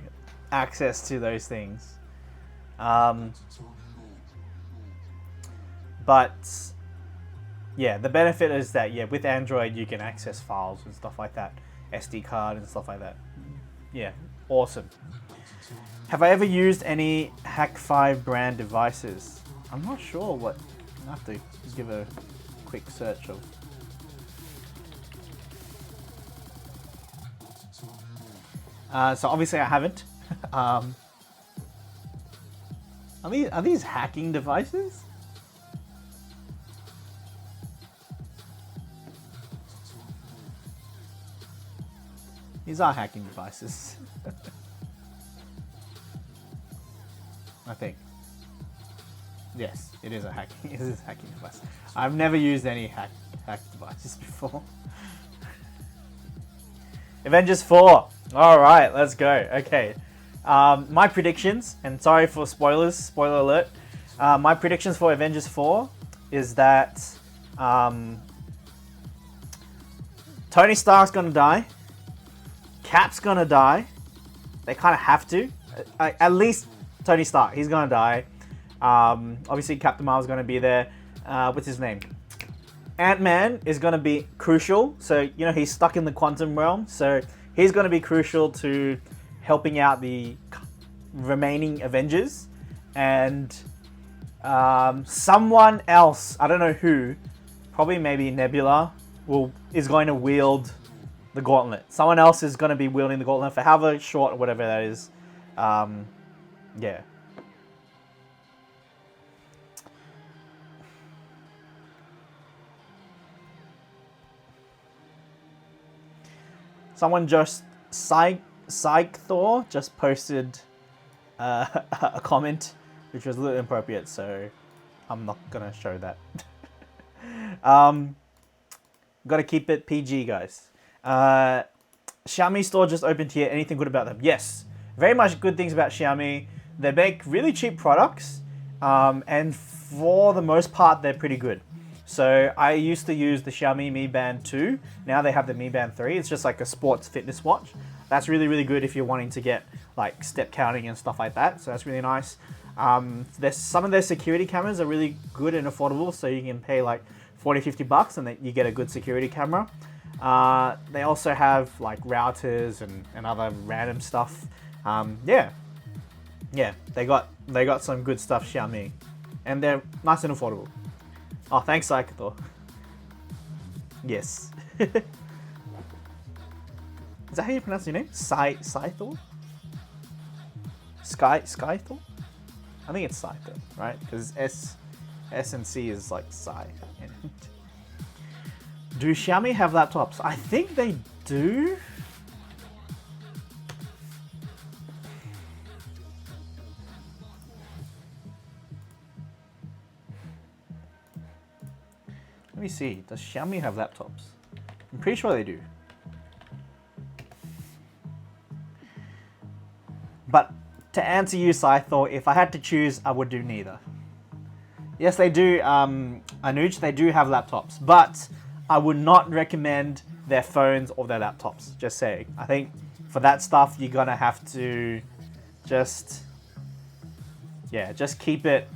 Speaker 1: access to those things. But yeah, the benefit is that, yeah, with Android you can access files and stuff like that, SD card and stuff like that. Yeah, awesome. Have I ever used any Hack5 brand devices? I'm not sure what. I have to give a quick search of. So obviously I haven't. Are these hacking devices? These are hacking devices. I think. Yes, it is a hacking. It is a hacking device. I've never used any hack devices before. Avengers 4. All right, let's go. Okay, my predictions, and sorry for spoilers. Spoiler alert. My predictions for Avengers 4 is that Tony Stark's gonna die. Cap's gonna die. They kind of have to. At least Tony Stark. He's gonna die. Obviously, Captain Marvel's gonna be there. What's his name? Ant-Man is gonna be crucial. So, you know, he's stuck in the quantum realm. So he's gonna be crucial to helping out the remaining Avengers. And someone else, I don't know who, probably maybe Nebula, is going to wield the gauntlet. Someone else is going to be wielding the gauntlet for however short or whatever that is. Yeah. Someone just, Psych Thor just posted a comment which was a little inappropriate, so I'm not going to show that. Got to keep it PG, guys. Xiaomi store just opened here. Anything good about them? Yes, very much good things about Xiaomi. They make really cheap products, and for the most part, they're pretty good. So I used to use the Xiaomi Mi Band 2. Now they have the Mi Band 3. It's just like a sports fitness watch. That's really, really good if you're wanting to get like step counting and stuff like that. So that's really nice. There's some of their security cameras are really good and affordable. So you can pay like 40, 50 bucks and then you get a good security camera. They also have like routers and other random stuff. Yeah, they got some good stuff, Xiaomi, and they're nice and affordable. Oh, thanks, Saikato. Yes. Is that how you pronounce your name? Saito? Skythor? I think it's Saito, right? Because S and C is like Sai. Do Xiaomi have laptops? I think they do. Let me see. Does Xiaomi have laptops? I'm pretty sure they do. But to answer you, Scythor, if I had to choose, I would do neither. Yes, they do, Anuj, they do have laptops, but I would not recommend their phones or their laptops, just saying. I think for that stuff, you're gonna have to just keep it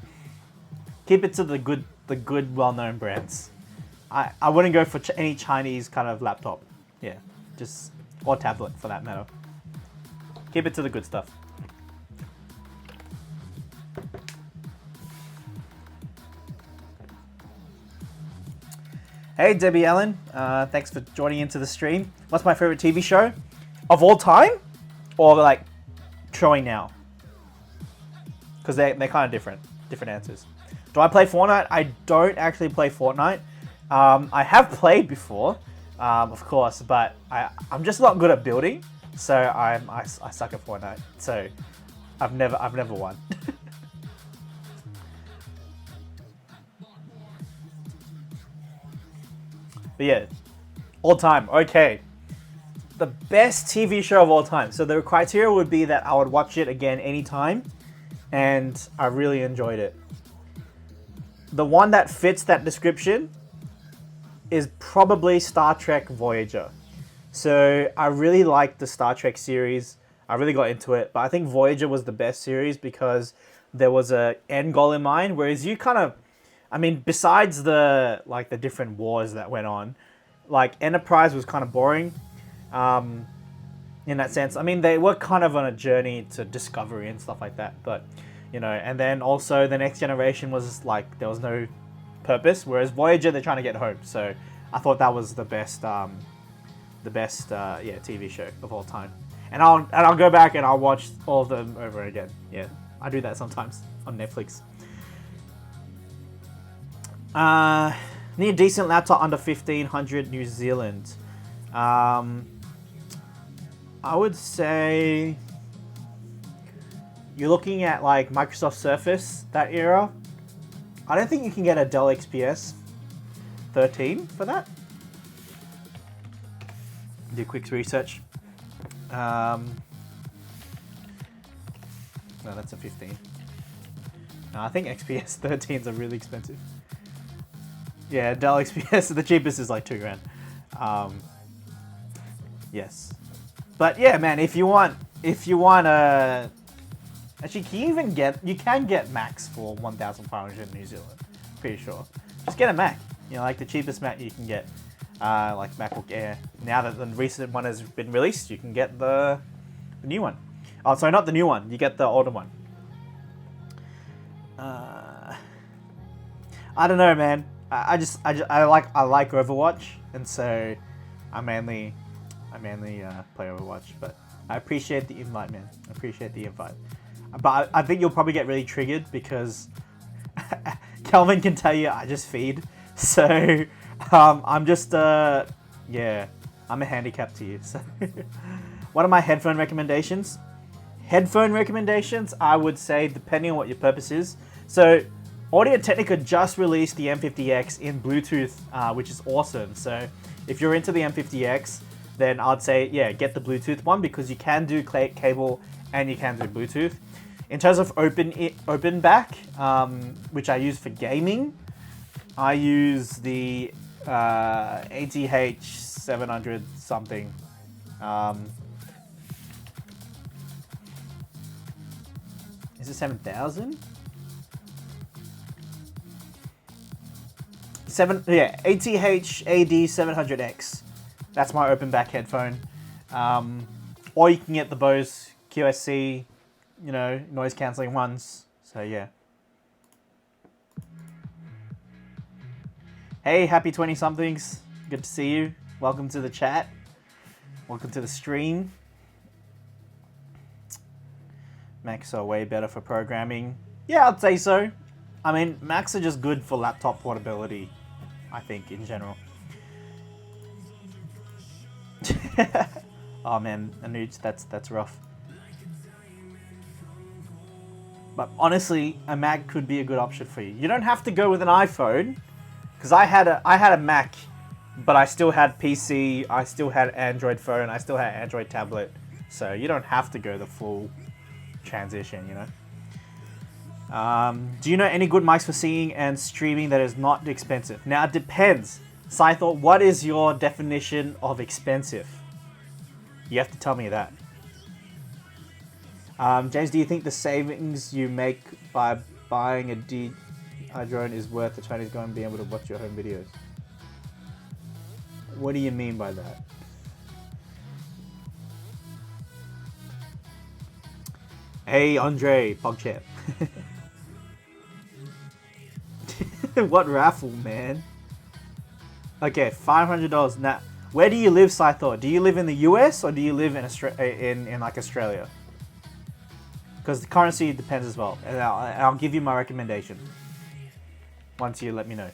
Speaker 1: to the good well-known brands. I wouldn't go for any Chinese kind of laptop. Yeah, just, or tablet for that matter. Keep it to the good stuff. Hey, Debbie Allen. Thanks for joining into the stream. What's my favorite TV show of all time, or like showing now? Because they're kind of different answers. Do I play Fortnite? I don't actually play Fortnite. I have played before, of course, but I'm just not good at building, so I suck at Fortnite. So I've never won. But yeah, all time. Okay, the best TV show of all time. So the criteria would be that I would watch it again anytime, and I really enjoyed it. The one that fits that description is probably Star Trek Voyager. So I really liked the Star Trek series. I really got into it, but I think Voyager was the best series because there was a end goal in mind, whereas you kind of, I mean, besides the different wars that went on, like Enterprise was kind of boring in that sense. I mean, they were kind of on a journey to discovery and stuff like that, but you know, and then also the Next Generation was like, there was no purpose, whereas Voyager, they're trying to get home. So I thought that was the best TV show of all time. And I'll go back and I'll watch all of them over again. Yeah, I do that sometimes on Netflix. Need a decent laptop under 1500 New Zealand. I would say you're looking at like Microsoft Surface, that era. I don't think you can get a Dell XPS 13 for that. Do quick research. No, that's a 15. No, I think XPS 13s are really expensive. Yeah, Dell XPS, the cheapest is like $2,000. Yes, but yeah, man, if you want actually, you can get Macs for 1,500 New Zealand. Pretty sure. Just get a Mac. You know, like the cheapest Mac you can get, like MacBook Air. Now that the recent one has been released, you can get the new one. Oh, sorry, not the new one. You get the older one. I don't know, man. I like Overwatch, and so I mainly play Overwatch. But I appreciate the invite, man. I appreciate the invite. But I think you'll probably get really triggered because Kelvin can tell you I just feed. So I'm just yeah, I'm a handicap to you. So what are my headphone recommendations? Headphone recommendations, I would say, depending on what your purpose is. So Audio-Technica just released the M50X in Bluetooth, which is awesome. So if you're into the M50X, then I'd say, yeah, get the Bluetooth one because you can do cable and you can do Bluetooth. In terms of open back, which I use for gaming, I use the ATH 700 something. Is it 7,000? ATH AD 700X. That's my open back headphone. Or you can get the Bose QSC, you know, noise cancelling ones. So yeah. Hey, happy 20 somethings. Good to see you. Welcome to the chat. Welcome to the stream. Macs are way better for programming. Yeah, I'd say so. I mean, Macs are just good for laptop portability, I think, in general. Oh man, Anuj, that's rough. But honestly, a Mac could be a good option for you. You don't have to go with an iPhone, because I had a Mac, but I still had PC, I still had Android phone, I still had Android tablet. So you don't have to go the full transition, you know. Do you know any good mics for singing and streaming that is not expensive? Now, it depends. Scythor, what is your definition of expensive? You have to tell me that. James, do you think the savings you make by buying a DJI drone is worth the Chinese government being able to watch your home videos? What do you mean by that? Hey, Andre, PogChamp. What raffle, man? Okay, $500. Now, where do you live, Scythor? Do you live in the US or do you live in like Australia? Because the currency depends as well, and I'll give you my recommendation once you let me know.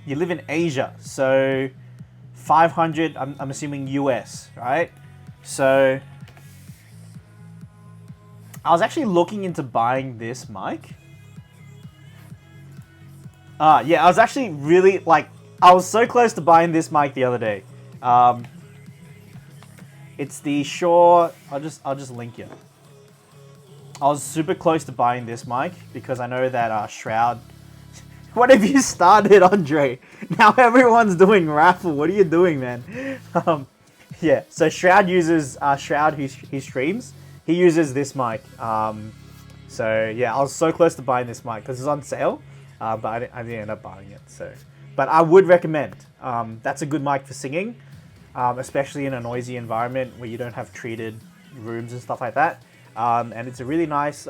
Speaker 1: You live in Asia, so 500. I'm assuming US, right? So I was actually looking into buying this mic. Yeah, I was actually really like, I was so close to buying this mic the other day. It's the Shure. I'll just link you. I was super close to buying this mic because I know that Shroud. What have you started, Andre? Now everyone's doing raffle. What are you doing, man? Yeah. So Shroud uses Shroud. He streams. He uses this mic. So yeah, I was so close to buying this mic because it's on sale, but I didn't end up buying it. So, but I would recommend. That's a good mic for singing, especially in a noisy environment where you don't have treated rooms and stuff like that. And it's a really nice,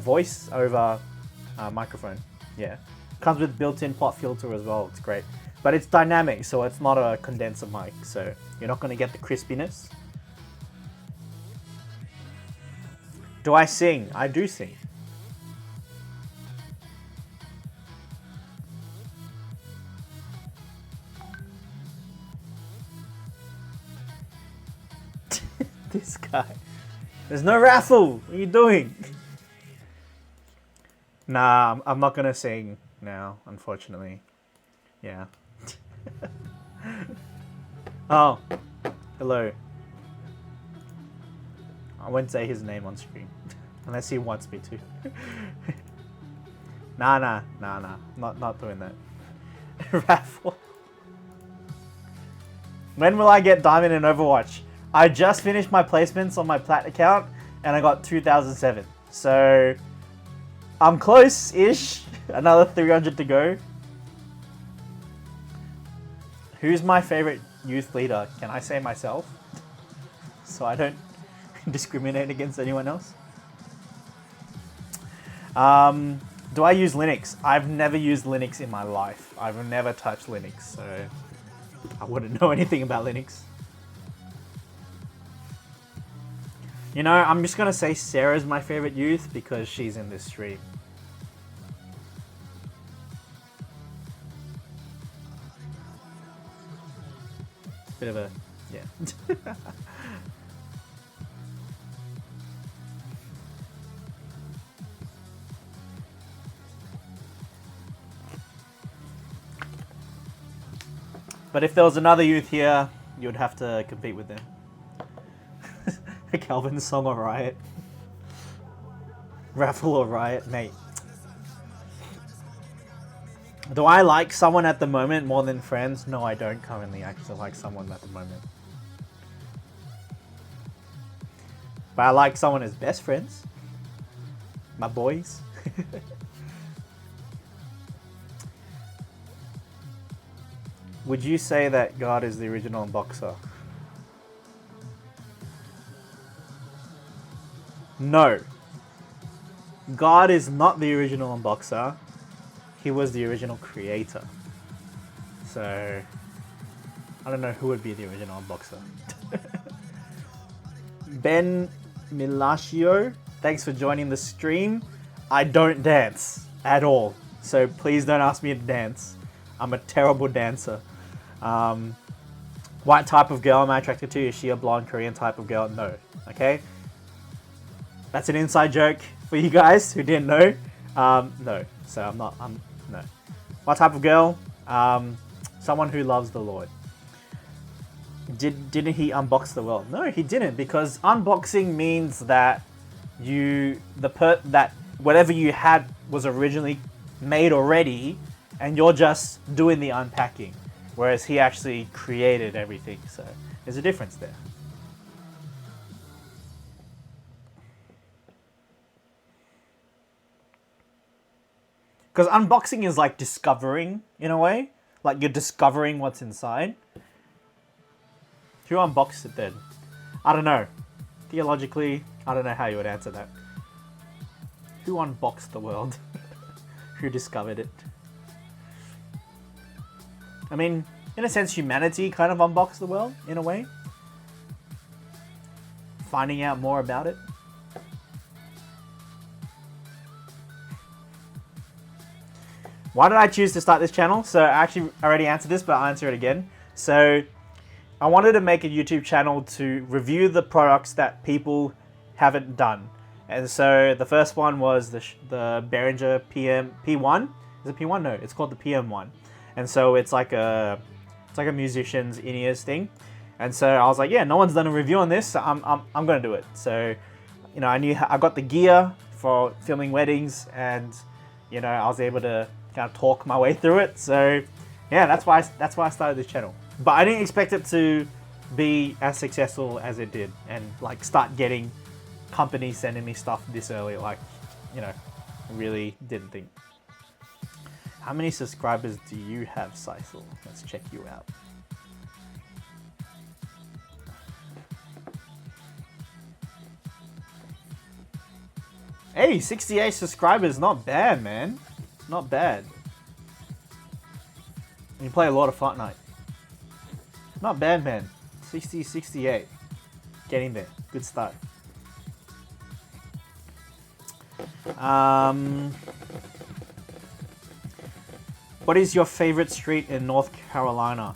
Speaker 1: voice over microphone. Yeah, comes with built-in pop filter as well. It's great, but it's dynamic, so it's not a condenser mic. So you're not going to get the crispiness. Do I sing? I do sing. This guy. There's no raffle. What are you doing? Nah, I'm not gonna sing now, unfortunately. Yeah. Oh, hello. I won't say his name on screen, unless he wants me to. Nah. Not doing that. Raffle. When will I get diamond in Overwatch? I just finished my placements on my plat account, and I got 2007. So I'm close-ish. Another 300 to go. Who's my favorite youth leader? Can I say myself? So I don't discriminate against anyone else. Do I use Linux? I've never used Linux in my life. I've never touched Linux, so I wouldn't know anything about Linux. You know, I'm just gonna say Sarah's my favorite youth because she's in this stream. Bit of a, yeah. But if there was another youth here, you'd have to compete with them. Calvin's song or Riot. Raffle or Riot, mate. Do I like someone at the moment more than friends? No, I don't currently actually like someone at the moment. But I like someone as best friends. My boys. Would you say that God is the original unboxer? No. God is not the original unboxer. He was the original creator. So, I don't know who would be the original unboxer. Ben Milashio, thanks for joining the stream. I don't dance at all. So please don't ask me to dance. I'm a terrible dancer. What type of girl am I attracted to? Is she a blonde Korean type of girl? No. Okay? That's an inside joke for you guys who didn't know. No. So no. What type of girl? Someone who loves the Lord. Didn't he unbox the world? No, he didn't, because unboxing means that that whatever you had was originally made already, and you're just doing the unpacking, whereas he actually created everything. So there's a difference there. Because unboxing is like discovering, in a way. Like you're discovering what's inside. Who unboxed it then? I don't know. Theologically, I don't know how you would answer that. Who unboxed the world? Who discovered it? I mean, in a sense, humanity kind of unboxed the world, in a way. Finding out more about it. Why did I choose to start this channel? So I actually already answered this, but I'll answer it again. So I wanted to make a YouTube channel to review the products that people haven't done. And so the first one was the Behringer P1. Is it P1? No, it's called the PM1. And so it's like a musician's in-ears thing. And so I was like, yeah, no one's done a review on this, so I'm gonna do it. So, you know, I got the gear for filming weddings, and you know, I was able to kind of talk my way through it. So yeah, that's why I started this channel. But I didn't expect it to be as successful as it did, and like start getting companies sending me stuff this early. Like, you know, really didn't think. How many subscribers do you have, Sisal? Let's check you out. Hey, 68 subscribers, not bad, man. Not bad. You play a lot of Fortnite. Not bad, man. 60, 68. Getting there. Good start. What is your favorite street in North Carolina?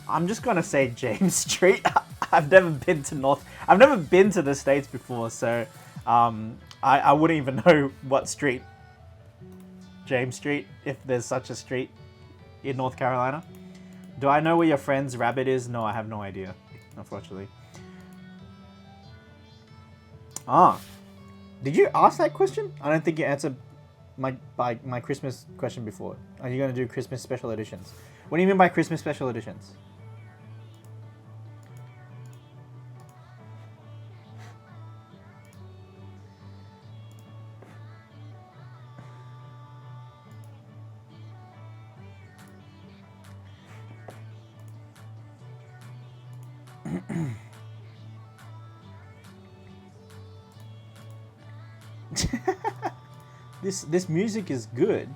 Speaker 1: I'm just gonna say James Street. I've never been to the States before, so I wouldn't even know what street. James Street, if there's such a street in North Carolina. Do I know where your friend's rabbit is? No, I have no idea, unfortunately. Did you ask that question? I don't think you answered my Christmas question before. Are you going to do Christmas special editions? What do you mean by Christmas special editions? This music is good.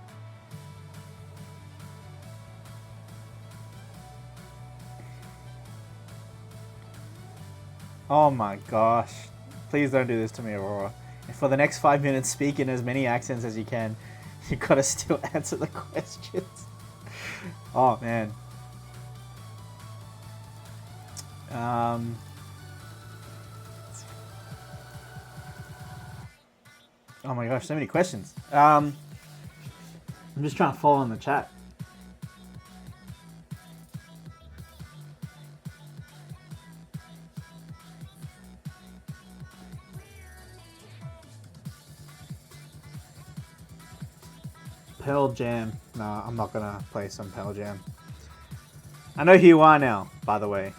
Speaker 1: Oh my gosh. Please don't do this to me, Aurora. And for the next 5 minutes, speak in as many accents as you can. You gotta still answer the questions. Oh man. Oh my gosh, so many questions. I'm just trying to follow in the chat. Pearl Jam. No, I'm not gonna play some Pearl Jam. I know who you are now, by the way.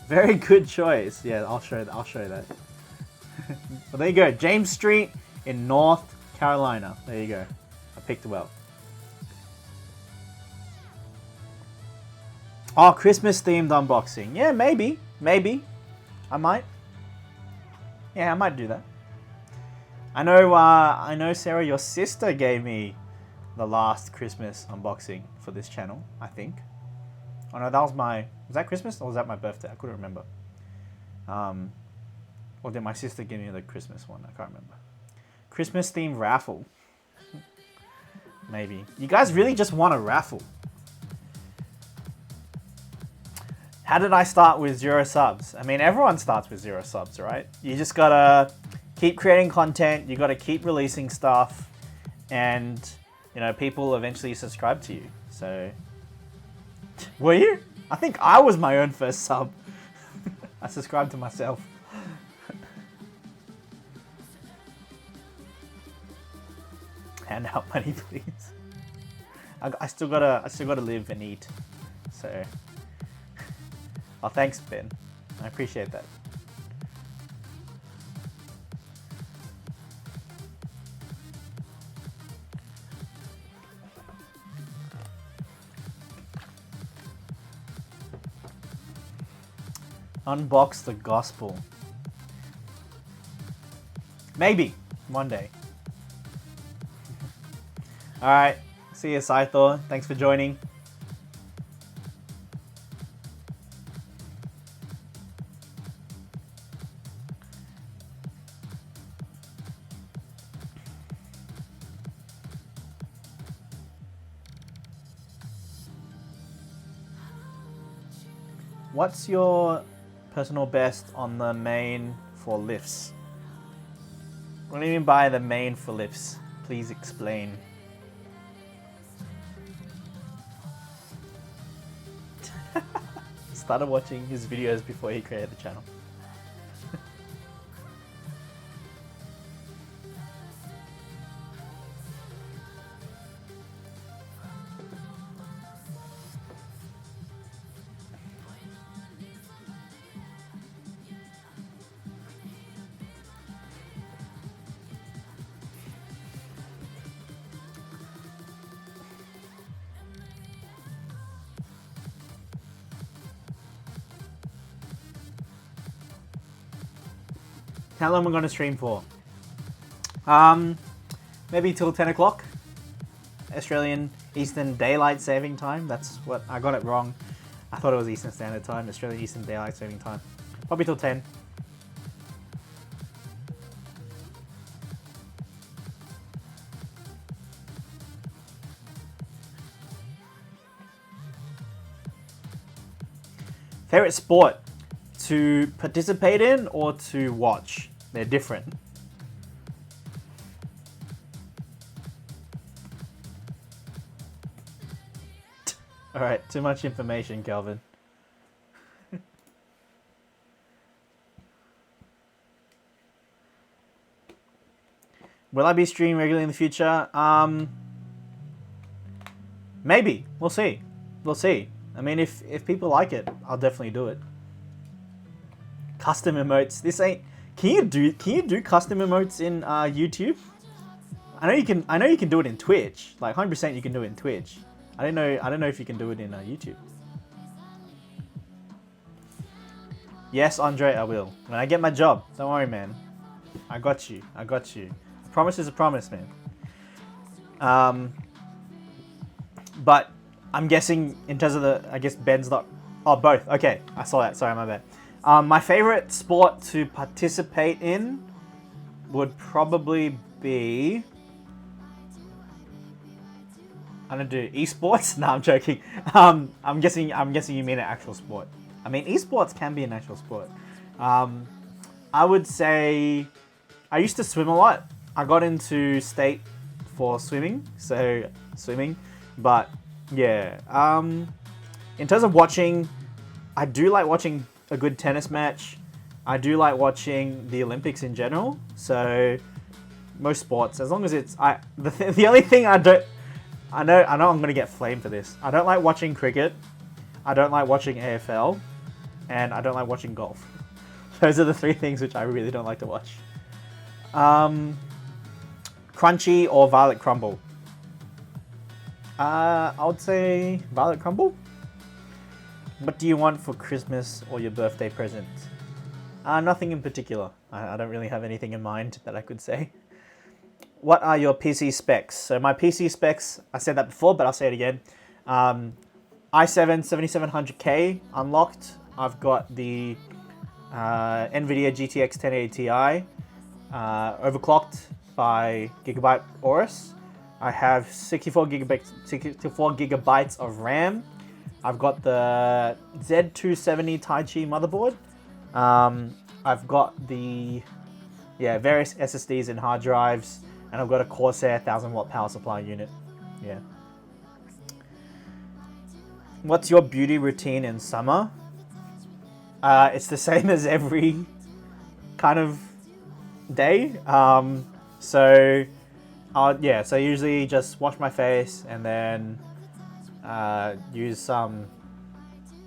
Speaker 1: Very good choice. Yeah, I'll show that. Well, there you go. James Street in North Carolina. There you go. I picked well. Oh, Christmas themed unboxing. Yeah, maybe. I might. Yeah, I might do that. I know, Sarah, your sister gave me the last Christmas unboxing for this channel, I think. Oh no, was that Christmas or was that my birthday? I couldn't remember. Or did my sister give me the Christmas one? I can't remember. Christmas themed raffle. Maybe. You guys really just want a raffle. How did I start with 0 subs? I mean, everyone starts with 0 subs, right? You just gotta keep creating content. You got to keep releasing stuff, and you know, people eventually subscribe to you. So, were you? I think I was my own first sub. I subscribed to myself. Hand out money, please. I still gotta live and eat. So, oh, thanks, Ben. I appreciate that. Unbox the gospel. Maybe one day. All right. See you, Saithor. Thanks for joining. What's your personal best on the main for lifts? What do you mean by the main for lifts? Please explain. Started watching his videos before he created the channel. How long am I going to stream for? Maybe till 10 o'clock. Australian Eastern Daylight Saving Time. That's what, I got it wrong. I thought it was Eastern Standard Time. Australian Eastern Daylight Saving Time. Probably till 10. Favorite sport to participate in or to watch? They're different. All right, too much information, Kelvin. Will I be streaming regularly in the future? Maybe. We'll see. We'll see. I mean, if people like it, I'll definitely do it. Custom emotes. This ain't. Can you do custom emotes in YouTube? I know you can do it in Twitch. Like 100% you can do it in Twitch. I don't know if you can do it in YouTube. Yes, Andre, I will. When I get my job. Don't worry, man. I got you. I got you. A promise is a promise, man. But I'm guessing in terms of the, I guess Ben's not. Oh, both. Okay, I saw that. Sorry, my bad. My favorite sport to participate in would probably be, I don't do esports. No, I'm joking. I'm guessing you mean an actual sport. I mean, esports can be an actual sport. I would say I used to swim a lot. I got into state for swimming, so swimming. But yeah, in terms of watching, I do like watching a good tennis match. I do like watching the Olympics in general. So most sports, as long as it's the only thing I know I'm gonna get flamed for this. I don't like watching cricket. I don't like watching AFL, and I don't like watching golf. Those are the three things which I really don't like to watch. Crunchy or Violet Crumble? I would say Violet Crumble. What do you want for Christmas or your birthday present? Nothing in particular. I don't really have anything in mind that I could say. What are your PC specs? So my PC specs, I said that before, but I'll say it again. i7 7700K unlocked. I've got the NVIDIA GTX 1080 Ti, overclocked by Gigabyte Aorus. I have 64 gigabytes of RAM. I've got the Z270 Taichi motherboard. I've got the Yeah, various SSDs and hard drives, and I've got a Corsair 1000-watt power supply unit. Yeah. What's your beauty routine in summer? It's the same as every kind of day. So usually just wash my face and then use some,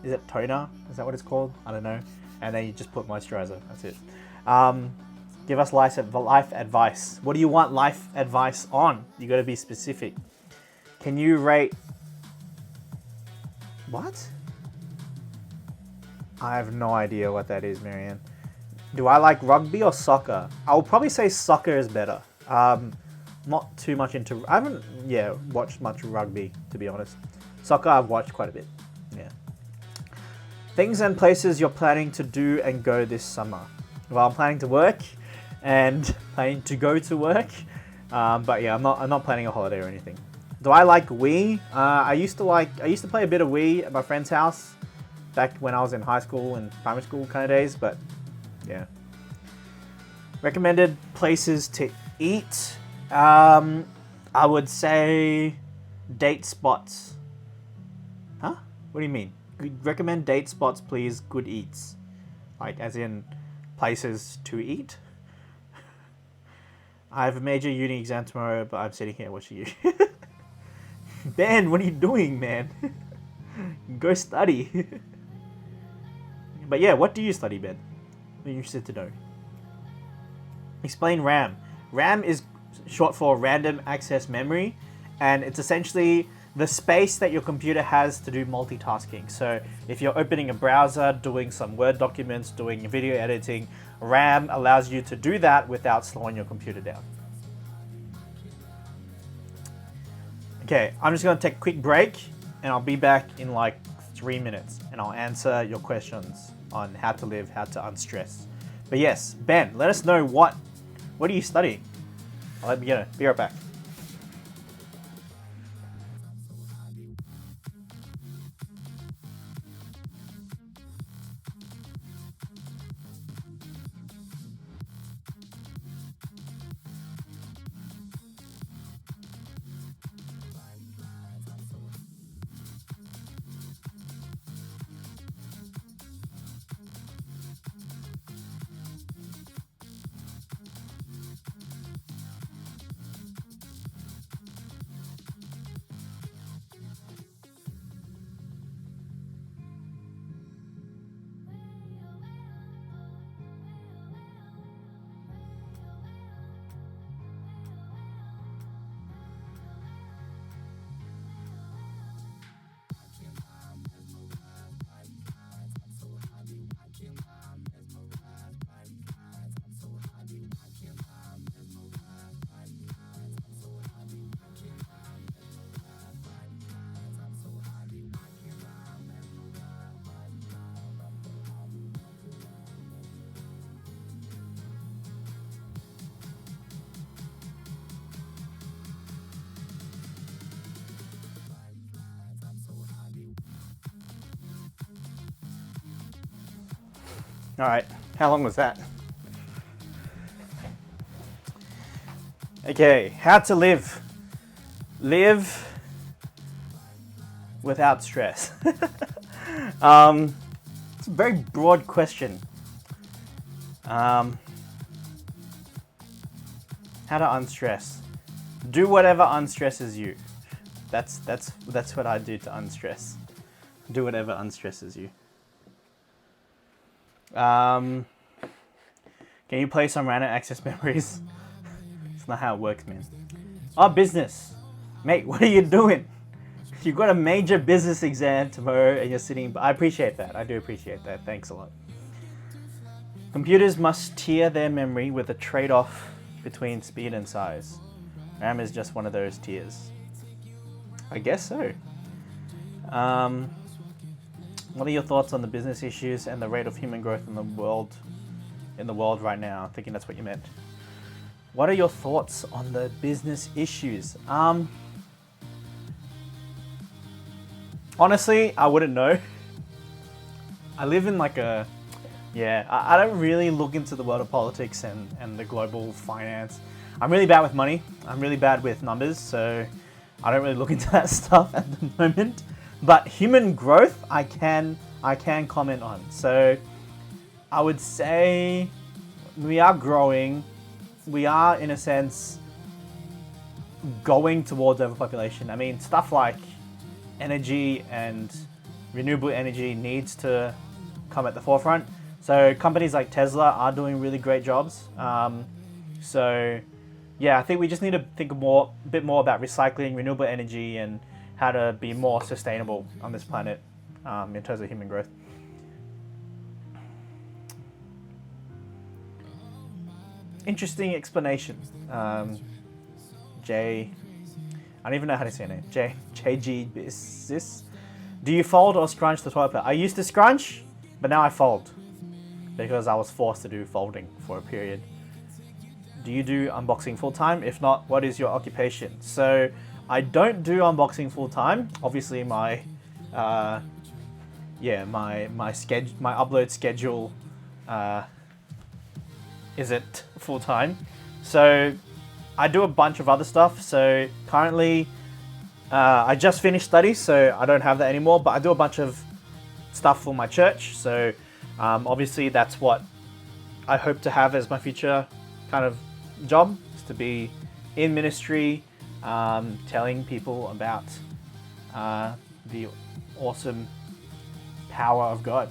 Speaker 1: is it toner? Is that what it's called? I don't know. And then you just put moisturizer. That's it. Give us life advice. What do you want life advice on? You got to be specific. Can you rate? What? I have no idea what that is, Marianne. Do I like rugby or soccer? I'll probably say soccer is better. Not too much into. I haven't watched much rugby, to be honest. Soccer I've watched quite a bit. Yeah. Things and places you're planning to do and go this summer. Well, I'm planning to work and planning to go to work. But yeah, I'm not planning a holiday or anything. Do I like Wii? I used to play a bit of Wii at my friend's house back when I was in high school and primary school kind of days, but yeah. Recommended places to eat. I would say date spots. Huh? What do you mean? Recommend date spots, please. Good eats. Like, as in places to eat? I have a major uni exam tomorrow, but I'm sitting here watching you. Ben, what are you doing, man? Go study. But yeah, what do you study, Ben? I'm interested to know. Explain RAM. RAM is short for random access memory, and it's essentially the space that your computer has to do multitasking. So if you're opening a browser, doing some Word documents, doing video editing, RAM allows you to do that without slowing your computer down. Okay, I'm just gonna take a quick break and I'll be back in like 3 minutes and I'll answer your questions on how to live, how to unstress. But yes, Ben, let us know what are you studying? I'll let me know. Be right back. All right, how long was that? Okay, how to live. Live without stress. It's a very broad question. How to unstress. Do whatever unstresses you. That's what I do to unstress. Do whatever unstresses you. Can you play some random access memories? It's not how it works, man. Oh, business. Mate, what are you doing? You've got a major business exam tomorrow and you're sitting... I appreciate that. I do appreciate that. Thanks a lot. Computers must tier their memory with a trade-off between speed and size. RAM is just one of those tiers. I guess so. What are your thoughts on the business issues and the rate of human growth in the world right now? I'm thinking that's what you meant. What are your thoughts on the business issues? Honestly, I wouldn't know. I live in like a Yeah, I don't really look into the world of politics and the global finance. I'm really bad with money. I'm really bad with numbers, so I don't really look into that stuff at the moment. But human growth, I can comment on. So I would say we are growing. We are, in a sense, going towards overpopulation. I mean, stuff like energy and renewable energy needs to come at the forefront. So companies like Tesla are doing really great jobs. So yeah, I think we just need to think a bit more about recycling, renewable energy, and how to be more sustainable on this planet in terms of human growth. Interesting explanation. I don't even know how to say it. JG Bisis. Do you fold or scrunch the toilet paper? I used to scrunch, but now I fold because I was forced to do folding for a period. Do you do unboxing full time? If not, what is your occupation? So I don't do unboxing full time. Obviously, my upload schedule isn't full time. So I do a bunch of other stuff. So currently, I just finished studies, so I don't have that anymore. But I do a bunch of stuff for my church. So obviously, that's what I hope to have as my future kind of job, is to be in ministry, telling people about the awesome power of God.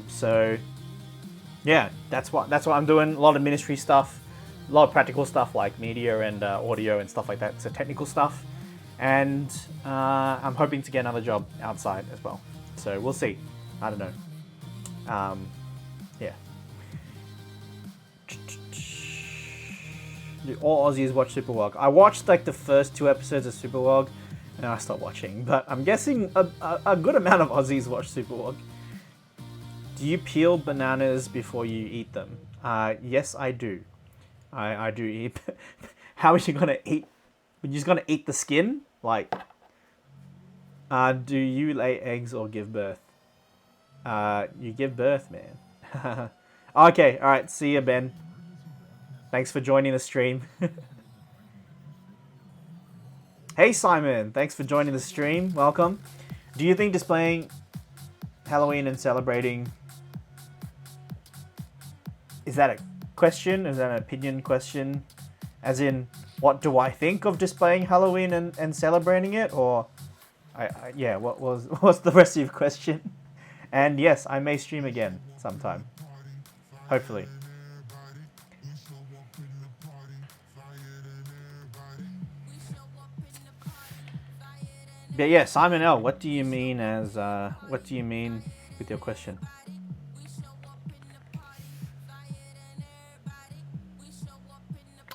Speaker 1: So yeah, that's what I'm doing. A lot of ministry stuff, a lot of practical stuff like media and audio and stuff like that. So technical stuff, and I'm hoping to get another job outside as well. So we'll see. I don't know. Yeah. Do all Aussies watch Superwog? I watched like the first 2 episodes of Superwog, and I stopped watching. But I'm guessing a good amount of Aussies watch Superwog. Do you peel bananas before you eat them? Yes, I do. I do eat. How are you gonna eat? You're just gonna eat the skin? Like, do you lay eggs or give birth? You give birth, man. Okay, all right. See ya, Ben. Thanks for joining the stream. Hey, Simon. Thanks for joining the stream. Welcome. Do you think displaying Halloween and celebrating... Is that a question? Is that an opinion question? As in, what do I think of displaying Halloween and celebrating it? Or, yeah, what's the rest of your question? And yes, I may stream again sometime. Hopefully. But yeah, Simon L, what do you mean with your question?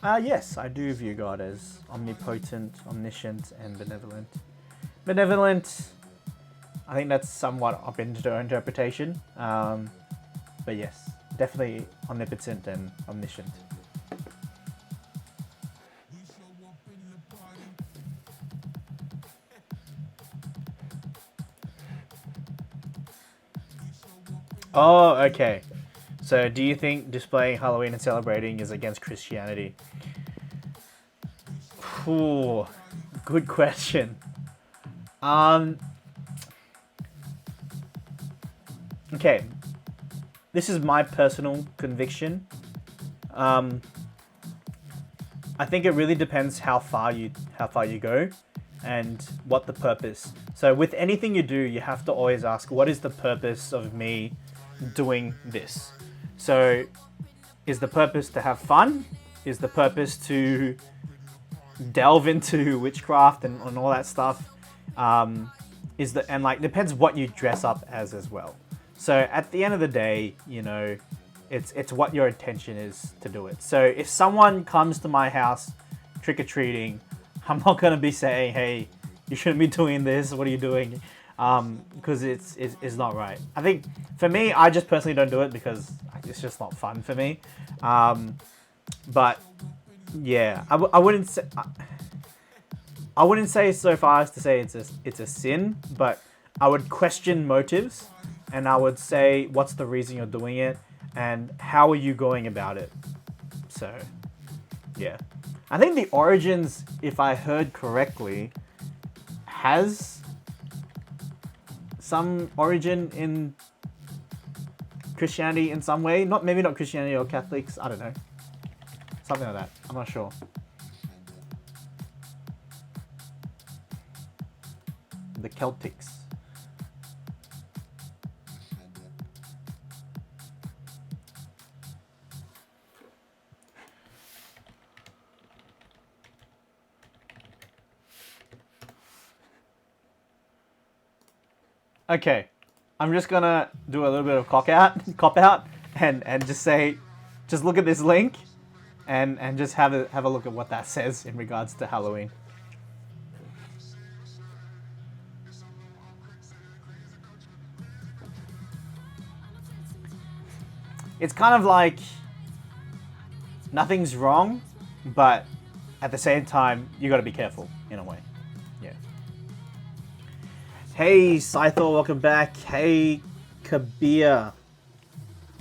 Speaker 1: Yes, I do view God as omnipotent, omniscient, and benevolent. Benevolent, I think that's somewhat up into interpretation. But yes, definitely omnipotent and omniscient. Oh, okay. So do you think displaying Halloween and celebrating is against Christianity? Ooh, good question. Okay. This is my personal conviction. I think it really depends how far you go and what the purpose. So with anything you do, you have to always ask, what is the purpose of me doing this? So is the purpose to have fun? Is the purpose to delve into witchcraft and all that stuff? Depends what you dress up as well. So at the end of the day, you know, it's what your intention is to do it. So if someone comes to my house trick-or-treating, I'm not going to be saying, hey, you shouldn't be doing this, what are you doing? Because it's not right. I think for me, I just personally don't do it because it's just not fun for me. But yeah, I wouldn't say so far as to say it's a sin, but I would question motives. and I would say, what's the reason you're doing it, and how are you going about it? So, yeah. I think the origins, if I heard correctly, has some origin in Christianity in some way. Maybe not Christianity or Catholics, I don't know. Something like that, I'm not sure. The Celtics. Okay, I'm just gonna do a little bit of cop out, and just say, just look at this link, and just have a look at what that says in regards to Halloween. It's kind of like nothing's wrong, but at the same time, you got to be careful in a way. Yeah. Hey, Scythor, welcome back. Hey, Kabir.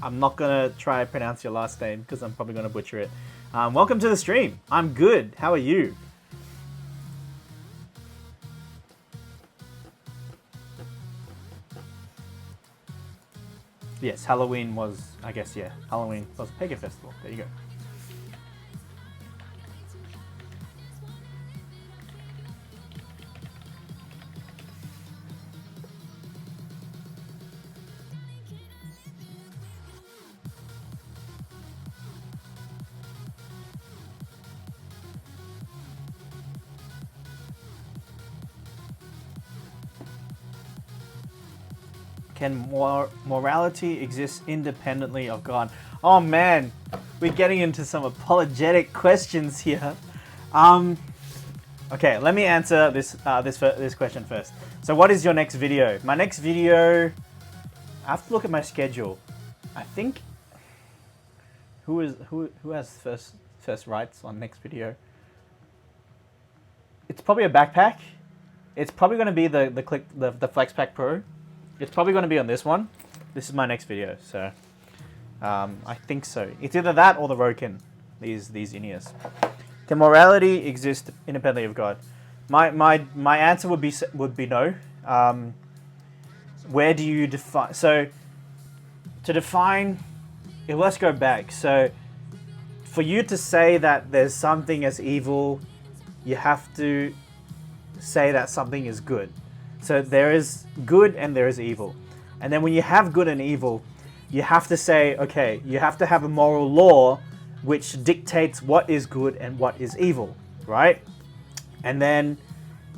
Speaker 1: I'm not going to try to pronounce your last name because I'm probably going to butcher it. Welcome to the stream. I'm good. How are you? Yes, Halloween was, I guess, yeah. Halloween was a pagan festival. There you go. Can morality exist independently of God? Oh man, we're getting into some apologetic questions here. Okay, let me answer this question first. So, what is your next video? My next video, I have to look at my schedule. I think who has first rights on next video? It's probably a backpack. It's probably going to be the FlexPack Pro. It's probably going to be on this one. This is my next video, so I think so. It's either that or the Rokin, these in-ears. Can morality exist independently of God? My answer would be no. Where do you define? So to define, let's go back. So for you to say that there's something as evil, you have to say that something is good. So there is good and there is evil. And then when you have good and evil, you have to say, okay, you have to have a moral law which dictates what is good and what is evil, right? And then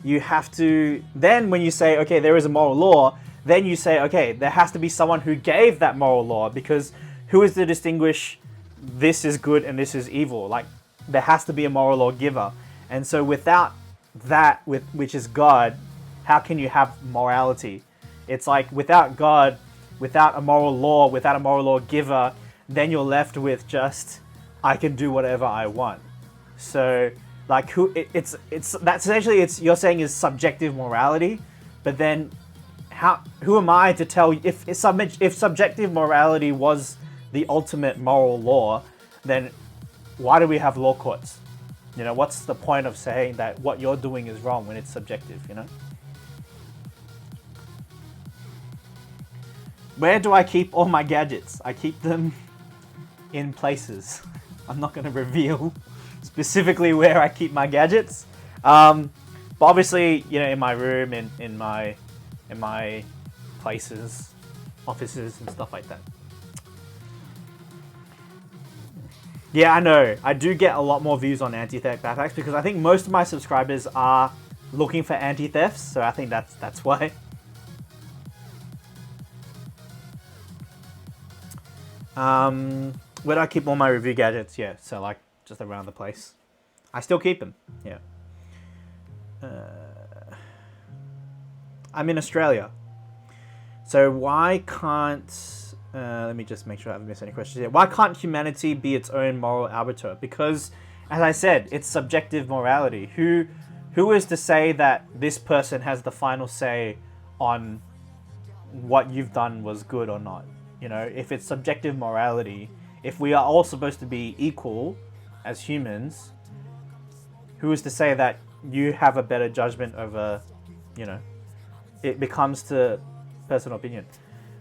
Speaker 1: you have to, then when you say, okay, there is a moral law, then you say, okay, there has to be someone who gave that moral law, because who is to distinguish this is good and this is evil? Like, there has to be a moral law giver. And so without that, which is God, how can you have morality? It's like without God, without a moral law giver, then you're left with just, I can do whatever I want. So like it's that's essentially, you're saying is subjective morality, but then who am I to tell if subjective morality was the ultimate moral law, then why do we have law courts? You know, what's the point of saying that what you're doing is wrong when it's subjective, you know? Where do I keep all my gadgets? I keep them in places. I'm not going to reveal specifically where I keep my gadgets. But obviously, you know, in my room, in my places, offices and stuff like that. Yeah, I know. I do get a lot more views on anti-theft backpacks because I think most of my subscribers are looking for anti-thefts, so I think that's why. Where do I keep all my review gadgets? Yeah, so like just around the place. I still keep them. Yeah. I'm in Australia. So why can't... let me just make sure I haven't missed any questions here. Why can't humanity be its own moral arbiter? Because, as I said, it's subjective morality. Who is to say that this person has the final say on what you've done was good or not. You know, if it's subjective morality, if we are all supposed to be equal as humans, who is to say that you have a better judgment over, you know, it becomes to personal opinion.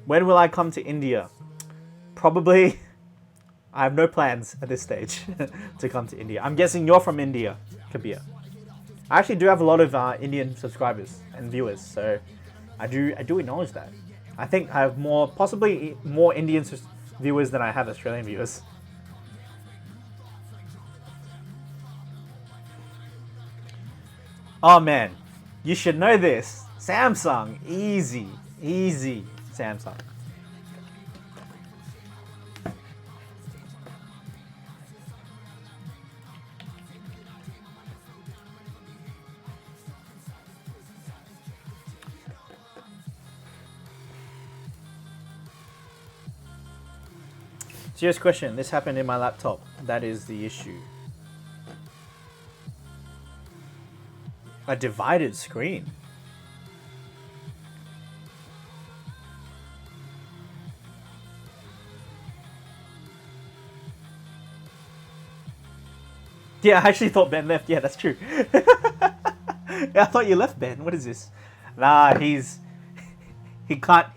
Speaker 1: When will I come to India? Probably, I have no plans at this stage to come to India. I'm guessing you're from India, Kabir. I actually do have a lot of Indian subscribers and viewers, so I do acknowledge that. I think I have possibly more Indian viewers than I have Australian viewers. Oh man, you should know this. Samsung, easy, Samsung. Serious question, this happened in my laptop. That is the issue. A divided screen. Yeah, I actually thought Ben left. Yeah, that's true. Yeah, I thought you left, Ben. What is this? Nah, he can't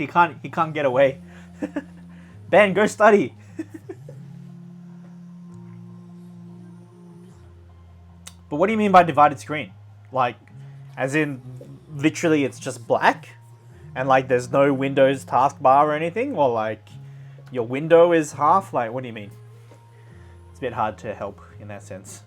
Speaker 1: get away. Ben, go study. But what do you mean by divided screen? Like, as in, literally it's just black? And like there's no Windows taskbar or anything? Or like, your window is half? Like, what do you mean? It's a bit hard to help in that sense.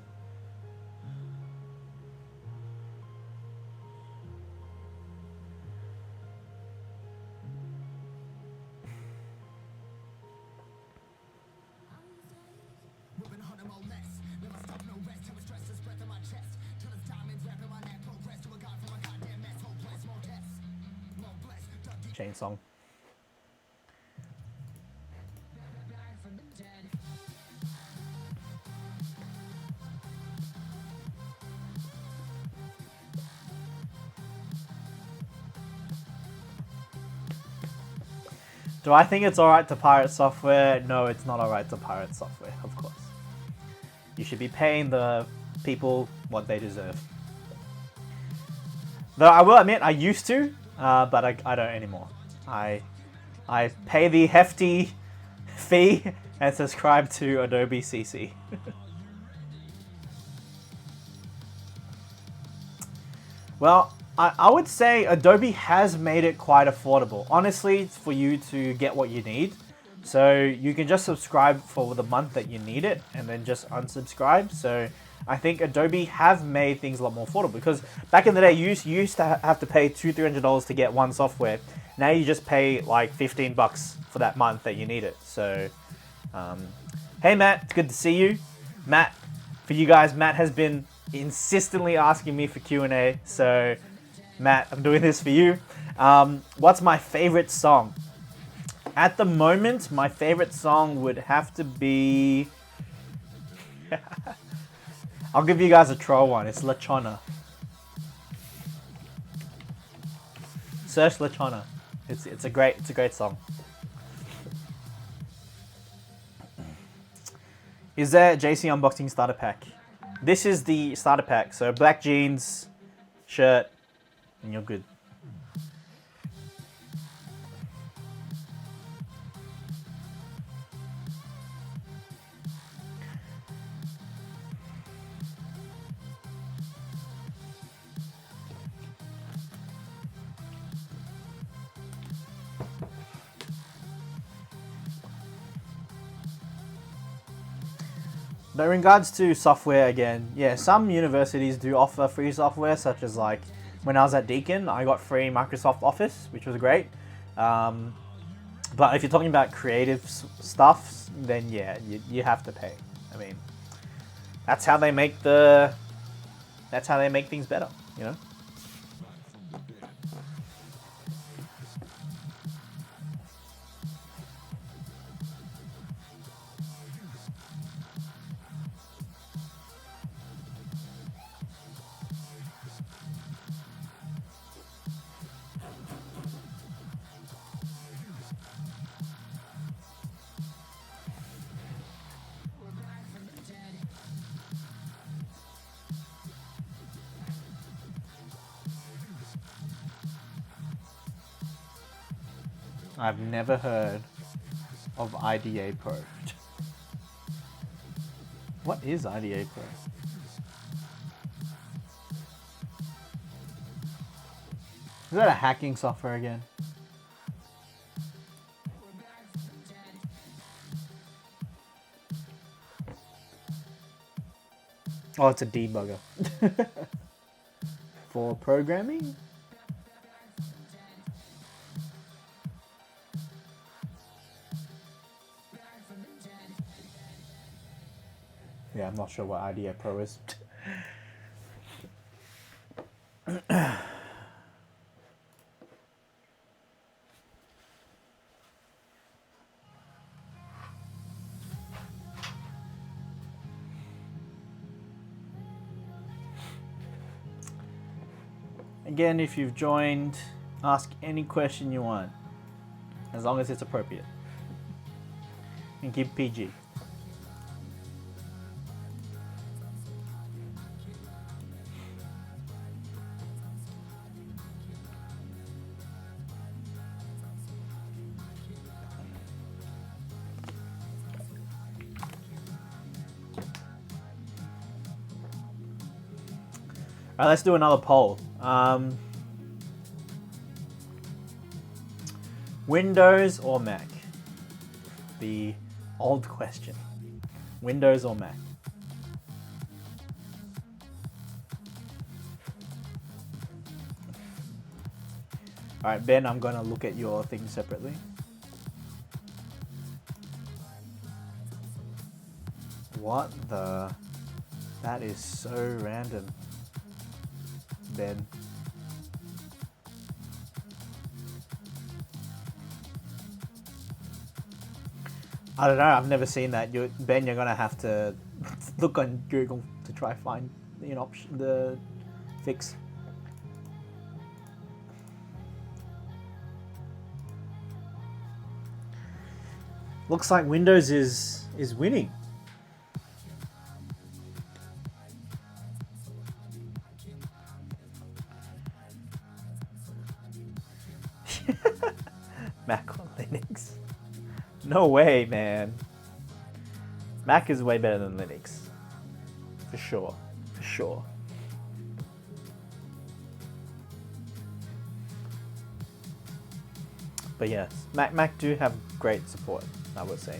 Speaker 1: Chain song. Do I think it's alright to pirate software? No, it's not alright to pirate software, of course. You should be paying the people what they deserve. Though I will admit, I used to, but I don't anymore. I pay the hefty fee and subscribe to Adobe CC. Well, I would say Adobe has made it quite affordable. Honestly, for you to get what you need. So you can just subscribe for the month that you need it and then just unsubscribe. So I think Adobe have made things a lot more affordable, because back in the day, you used to have to pay $200-300 to get one software. Now you just pay like $15 for that month that you need it. So, hey Matt, it's good to see you. Matt, for you guys, Matt has been insistently asking me for Q&A. So, Matt, I'm doing this for you. What's my favorite song? At the moment, my favorite song would have to be... I'll give you guys a troll one. It's Lechona. Search Lechona. It's a great song. Is there JC unboxing starter pack? This is the starter pack. So black jeans, shirt, and you're good. But in regards to software again, yeah, some universities do offer free software, such as like when I was at Deakin, I got free Microsoft Office, which was great. But if you're talking about creative stuff, then yeah, you have to pay. I mean, that's how they make things better, you know? I've never heard of IDA Pro. What is IDA Pro? Is that a hacking software again? Oh, it's a debugger. For programming? Yeah, I'm not sure what IDEA Pro is. Again, if you've joined, ask any question you want, as long as it's appropriate. And keep PG. Alright, let's do another poll. Windows or Mac? The old question. Windows or Mac? Alright, Ben, I'm going to look at your thing separately. What the... That is so random. Ben. I don't know, I've never seen that. Ben, you're gonna have to look on Google to try find the option, the fix. Looks like Windows is winning. Mac or Linux? No way, man. Mac is way better than Linux. For sure. For sure. But yes, Mac do have great support, I would say.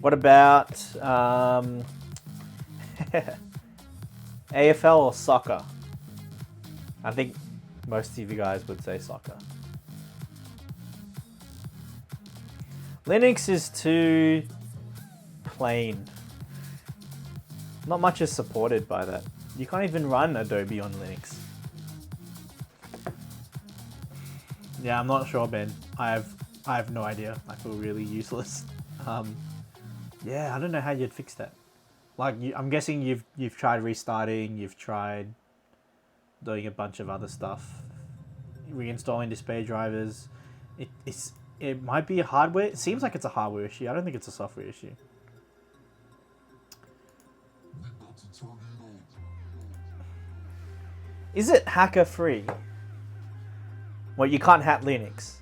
Speaker 1: What about AFL or soccer? I think most of you guys would say soccer. Linux is too plain. Not much is supported by that. You can't even run Adobe on Linux. Yeah, I'm not sure, Ben. I have no idea. I feel really useless. Yeah, I don't know how you'd fix that. Like, I'm guessing you've tried restarting. You've tried doing a bunch of other stuff, reinstalling display drivers. It might be a hardware. It seems like it's a hardware issue. I don't think it's a software issue. Is it hacker free? Well, you can't hack Linux.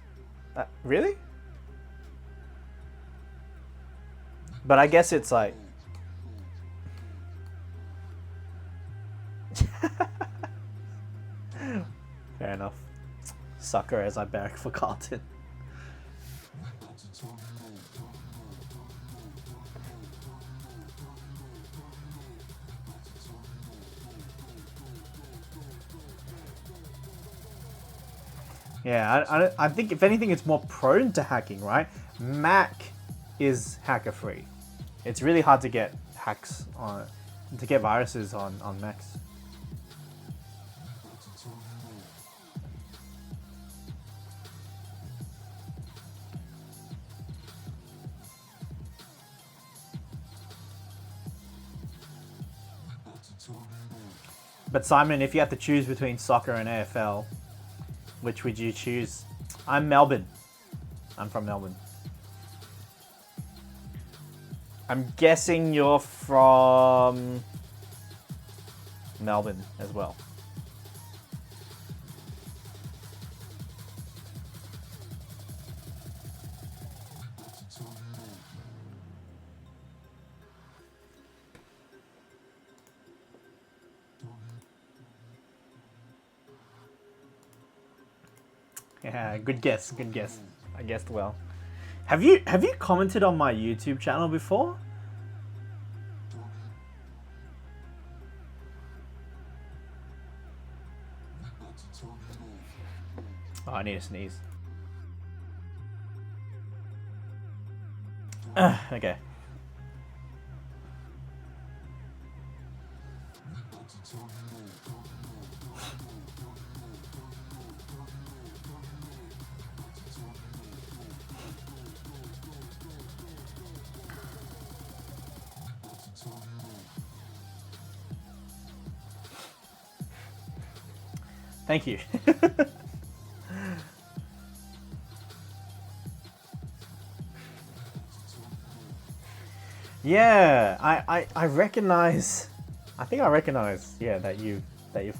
Speaker 1: Really? But I guess it's like... Fair enough. Sucker as I barrack for Carlton. Yeah, I think if anything, it's more prone to hacking, right? Mac is hacker free. It's really hard to get hacks on, to get viruses on Macs. But Simon, if you had to choose between soccer and AFL, which would you choose? I'm Melbourne. I'm from Melbourne. I'm guessing you're from Melbourne as well. Yeah, good guess, good guess. I guessed well. Have you commented on my YouTube channel before? Oh, I need to sneeze. Okay. Thank you. Yeah, I recognize. I think I recognize. Yeah, that you've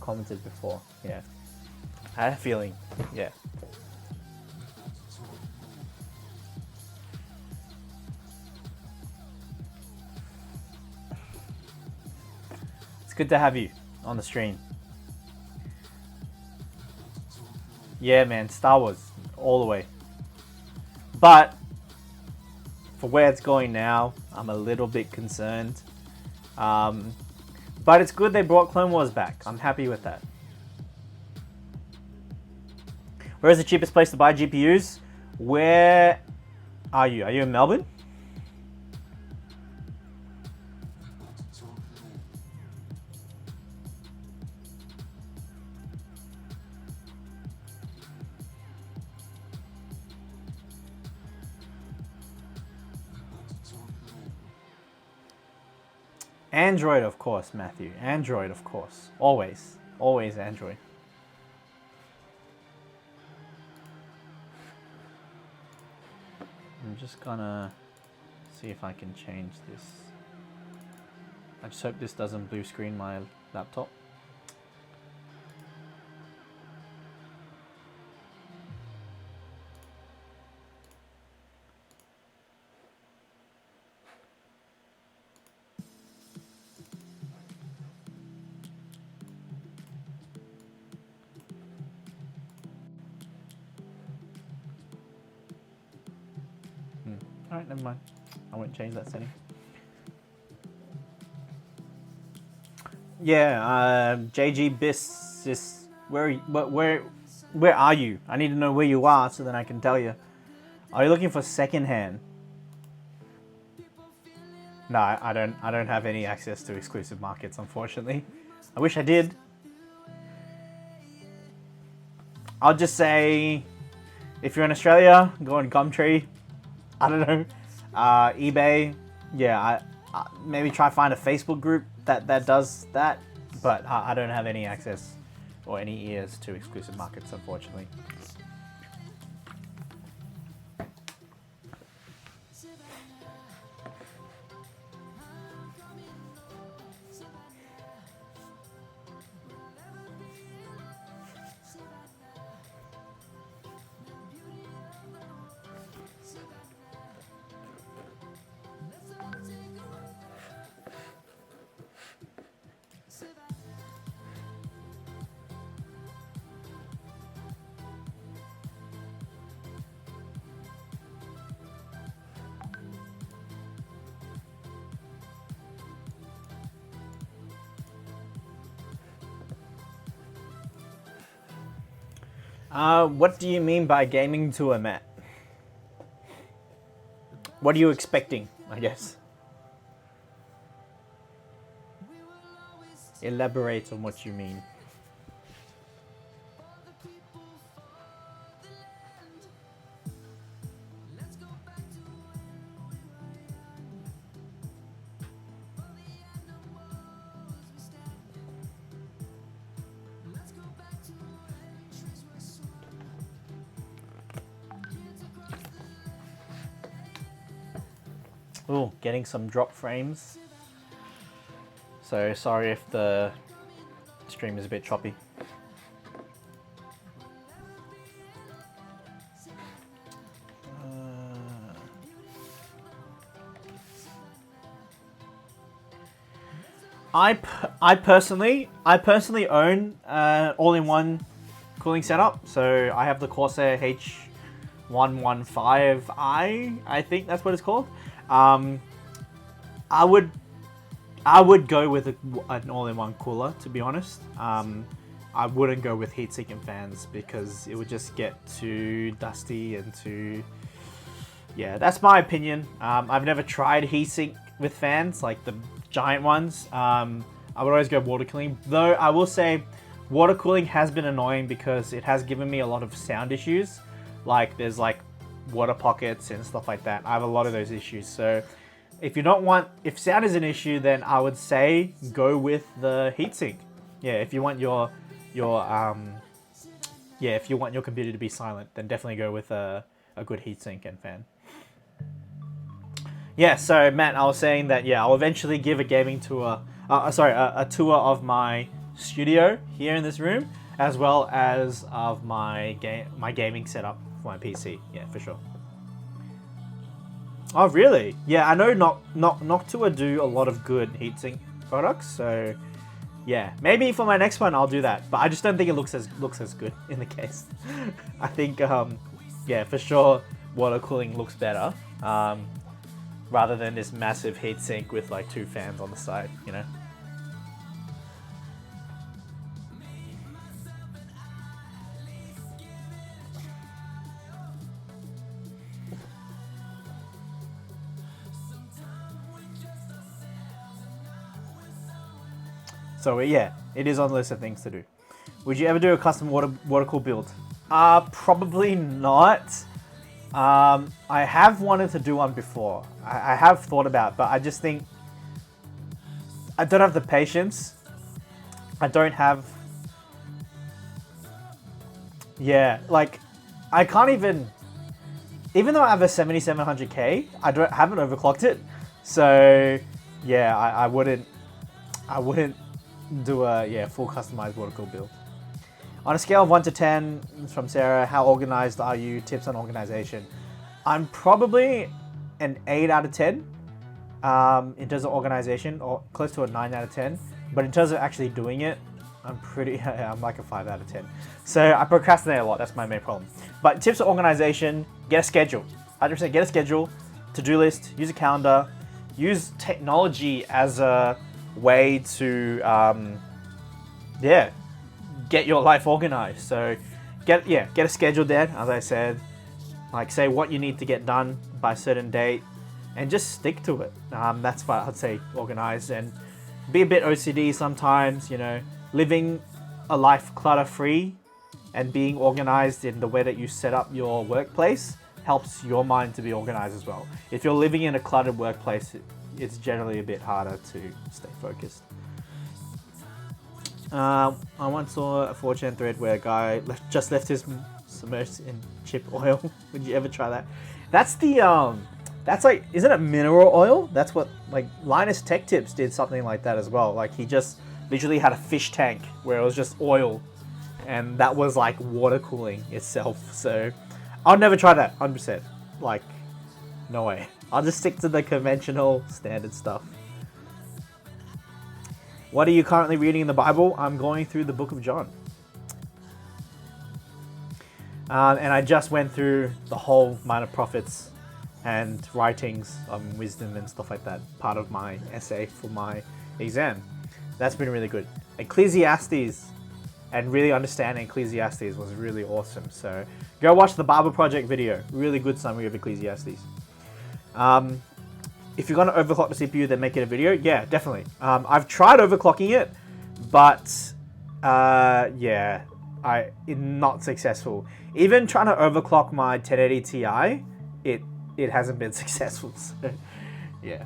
Speaker 1: commented before. Yeah, I had a feeling. Yeah. It's good to have you on the stream. Yeah, man, Star Wars all the way. But for where it's going now, I'm a little bit concerned. But it's good they brought Clone Wars back. I'm happy with that. Where is the cheapest place to buy GPUs? Where are you? Are you in Melbourne? Android, of course, Matthew. Android, of course. Always. Always Android. I'm just gonna see if I can change this. I just hope this doesn't blue screen my laptop. Alright, never mind. I won't change that setting. Yeah, JG Biss, where are you? I need to know where you are so then I can tell you. Are you looking for secondhand? No, I don't have any access to exclusive markets, unfortunately. I wish I did. I'll just say, if you're in Australia, go on Gumtree. I don't know. eBay. Yeah, I maybe try find a Facebook group that does that. But I don't have any access or any ears to exclusive markets, unfortunately. What do you mean by gaming tour, Matt? What are you expecting, I guess? Elaborate on what you mean. Oh, getting some drop frames. So sorry if the stream is a bit choppy. I personally own all-in-one cooling setup. So I have the Corsair H115i, I think that's what it's called. I would go with an all-in-one cooler, to be honest. I wouldn't go with heat-seeking fans because it would just get too dusty and too... Yeah, that's my opinion. I've never tried heat-sink with fans, like the giant ones. I would always go water cooling. Though I will say, water cooling has been annoying because it has given me a lot of sound issues. Like there's like water pockets and stuff like that. I have a lot of those issues. So if sound is an issue, then I would say go with the heatsink. Yeah, if you want your computer to be silent, then definitely go with a good heatsink and fan. Yeah, so Matt, I was saying that I'll eventually give a gaming tour, a tour of my studio here in this room, as well as of my gaming setup for my PC. Yeah, for sure. Oh really? Yeah, I know Noctua do a lot of good heatsink products, so yeah, maybe for my next one I'll do that. But I just don't think it looks as good in the case. I think yeah, for sure water cooling looks better. Rather than this massive heatsink with like 2 fans on the side, you know? So yeah, it is on the list of things to do. Would you ever do a custom water cool build? Probably not. I have wanted to do one before. I have thought about it, but I just think I don't have the patience. I don't have... Yeah, like, I can't even though I have a 7700K, haven't overclocked it. So, yeah, I wouldn't do a full customized water cool build. On a scale of 1 to 10, from Sarah, how organized are you? Tips on organization. I'm probably an 8 out of 10 in terms of organization, or close to a 9 out of 10. But in terms of actually doing it, I'm like a 5 out of 10. So I procrastinate a lot, that's my main problem. But tips on organization, get a schedule. 100% get a schedule, to-do list, use a calendar, use technology as a way to, get your life organized. So get a schedule there, as I said. Like say what you need to get done by a certain date and just stick to it. That's what I'd say, organized, and be a bit OCD sometimes, you know, living a life clutter free and being organized in the way that you set up your workplace helps your mind to be organized as well. If you're living in a cluttered workplace, it's generally a bit harder to stay focused. I once saw a 4chan thread where a guy just left his submerged in chip oil. Would you ever try that? That's the that's like, isn't it mineral oil? That's what, like, Linus Tech Tips did something like that as well. Like he just literally had a fish tank where it was just oil, and that was like water cooling itself. So I'll never try that, 100%. Like, no way. I'll just stick to the conventional standard stuff. What are you currently reading in the Bible? I'm going through the book of John. And I just went through the whole Minor Prophets and writings on wisdom and stuff like that, part of my essay for my exam. That's been really good. Ecclesiastes, and really understanding Ecclesiastes was really awesome. So go watch the Bible Project video. Really good summary of Ecclesiastes. If you're going to overclock the CPU, then make it a video. Yeah, definitely. I've tried overclocking it, but not successful. Even trying to overclock my 1080 Ti, it hasn't been successful. So, yeah.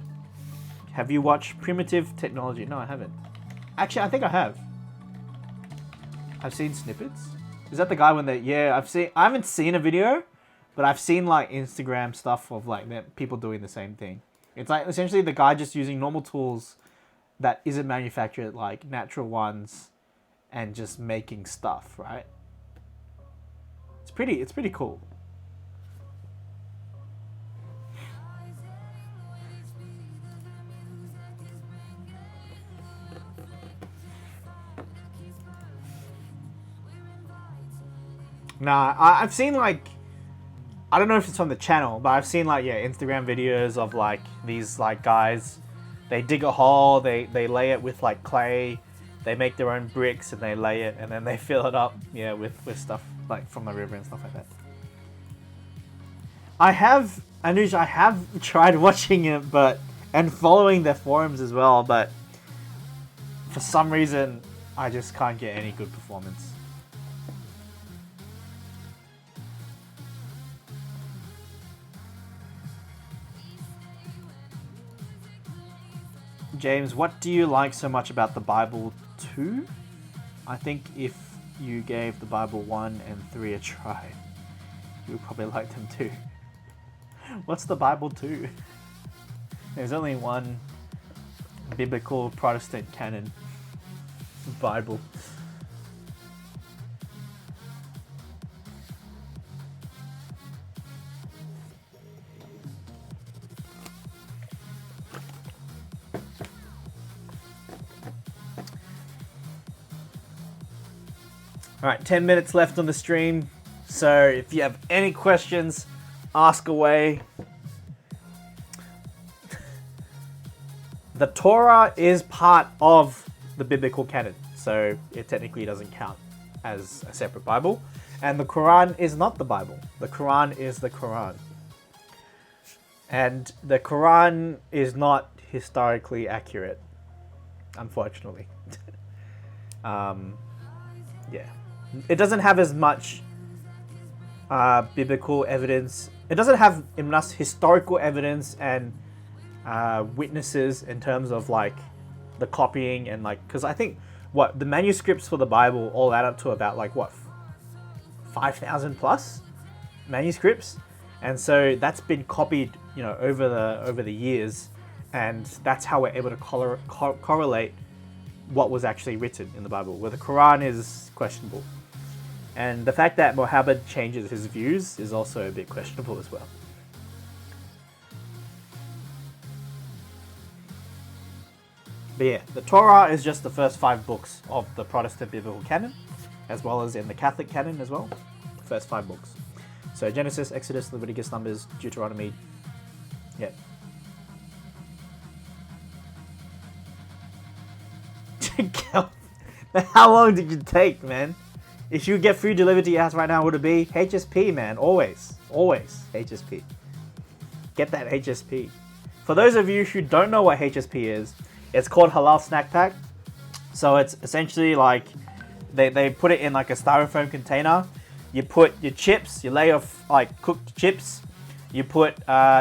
Speaker 1: Have you watched Primitive Technology? No, I haven't. Actually, I think I have. I've seen snippets. Is that the guy when they... Yeah, I haven't seen a video, but I've seen like Instagram stuff of like people doing the same thing. It's like essentially the guy just using normal tools that isn't manufactured, like natural ones, and just making stuff, right? It's pretty cool. Nah, I've seen like, I don't know if it's on the channel, but I've seen like, yeah, Instagram videos of like these like guys, they dig a hole, they lay it with like clay, they make their own bricks and they lay it and then they fill it up, yeah, with stuff like from the river and stuff like that. Anuj, I have tried watching it, and following their forums as well, but for some reason, I just can't get any good performance. James, what do you like so much about the Bible 2? I think if you gave the Bible 1 and 3 a try, you would probably like them too. What's the Bible 2? There's only one biblical Protestant canon Bible. Alright, 10 minutes left on the stream. So if you have any questions, ask away. The Torah is part of the biblical canon, so it technically doesn't count as a separate Bible. And the Quran is not the Bible. The Quran is the Quran. And the Quran is not historically accurate, unfortunately. Yeah. It doesn't have as much biblical evidence. It doesn't have enough historical evidence and witnesses in terms of like the copying and like, because I think what the manuscripts for the Bible all add up to about like what 5,000 plus manuscripts, and so that's been copied, you know, over the years, and that's how we're able to correlate what was actually written in the Bible. Where the Quran is questionable, and the fact that Muhammad changes his views is also a bit questionable as well. But yeah, the Torah is just the first 5 books of the Protestant biblical canon, as well as in the Catholic canon as well. The first 5 books. So Genesis, Exodus, Leviticus, Numbers, Deuteronomy. Yeah. How long did you take, man? If you get food delivered to your house right now, would it be HSP, man? Always. Always HSP. Get that HSP. For those of you who don't know what HSP is, it's called Halal Snack Pack. So it's essentially like they put it in like a styrofoam container. You put your chips, you lay off like cooked chips. You put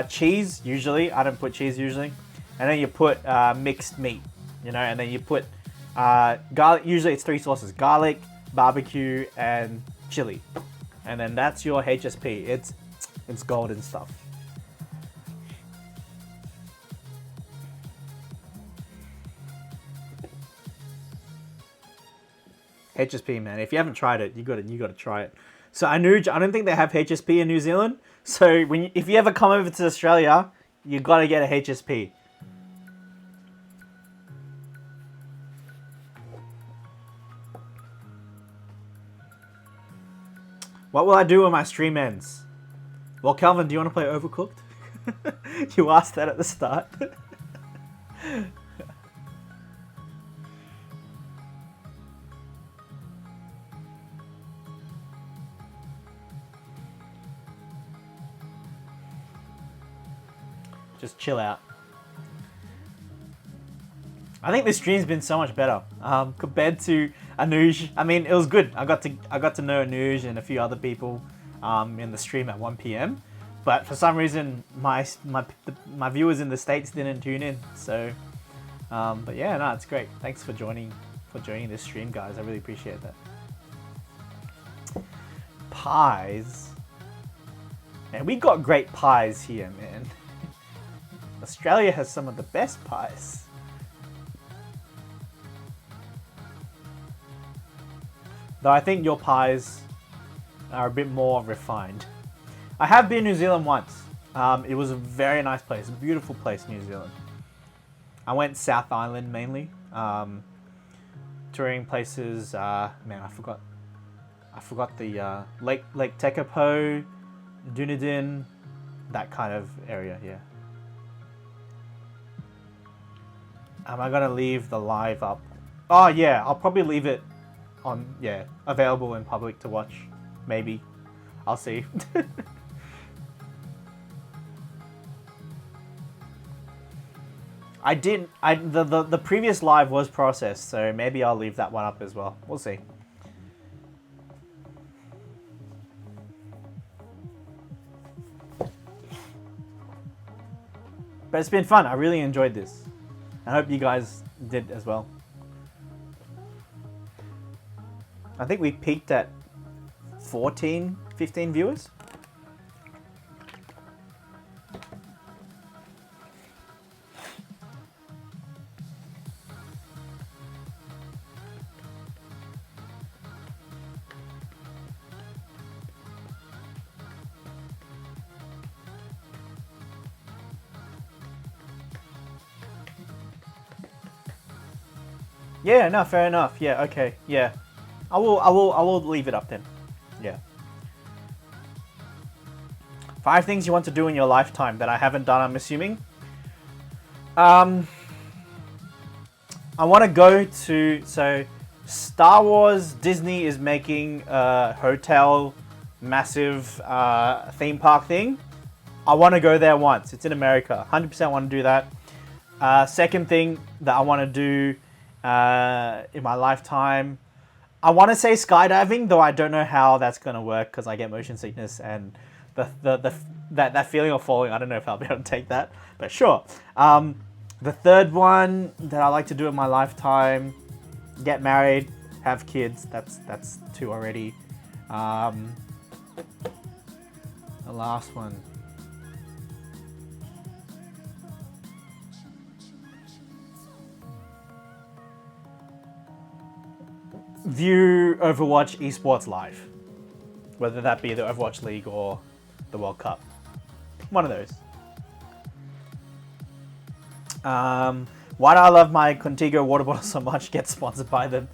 Speaker 1: cheese, usually. I don't put cheese usually. And then you put mixed meat, you know, and then you put garlic. Usually it's 3 sauces: garlic, barbecue, and chili. And then that's your HSP. It's golden stuff. HSP, man. If you haven't tried it, you gotta try it. So Anuj, I don't think they have HSP in New Zealand. So if you ever come over to Australia, you gotta get a HSP. What will I do when my stream ends? Well, Calvin, do you want to play Overcooked? You asked that at the start. Just chill out. I think this stream's been so much better compared to Anuj. I mean, it was good. I got to know Anuj and a few other people in the stream at 1 p.m. But for some reason, my viewers in the States didn't tune in. So, but yeah, no, it's great. Thanks for joining this stream, guys. I really appreciate that. Pies. Man, we got great pies here, man. Australia has some of the best pies. Though I think your pies are a bit more refined. I have been to New Zealand once. It was a very nice place, a beautiful place, New Zealand. I went South Island mainly, touring places. Man, I forgot. I forgot the Lake Tekapo, Dunedin, that kind of area. Yeah. Am I gonna leave the live up? Oh yeah, I'll probably leave it on. Yeah, available in public to watch. Maybe. I'll see. The previous live was processed, so maybe I'll leave that one up as well. We'll see. But it's been fun. I really enjoyed this. I hope you guys did as well. I think we peaked at 14, 15 viewers. Yeah, no, fair enough. Yeah, okay, yeah. I will leave it up then. Yeah. 5 things you want to do in your lifetime that I haven't done, I'm assuming. I want to go to, so Star Wars, Disney is making a hotel, massive theme park thing. I want to go there once. It's in America. 100% want to do that. Second thing that I want to do in my lifetime, I want to say skydiving, though I don't know how that's going to work because I get motion sickness and that feeling of falling, I don't know if I'll be able to take that, but sure. The third one that I like to do in my lifetime, get married, have kids. That's 2 already. The last one. View Overwatch esports live, whether that be the Overwatch League or the World Cup. One of those. Why do I love my Contigo water bottle so much? Get sponsored by them.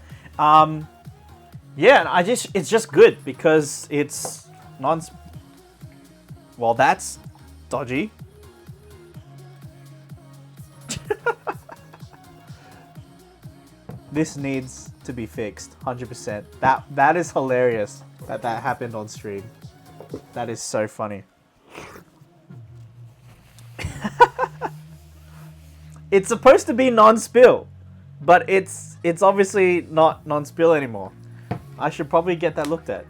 Speaker 1: Yeah, it's just good because it's well, that's dodgy. This needs to be fixed, 100%. That is hilarious that happened on stream. That is so funny. It's supposed to be non-spill, but it's obviously not non-spill anymore. I should probably get that looked at.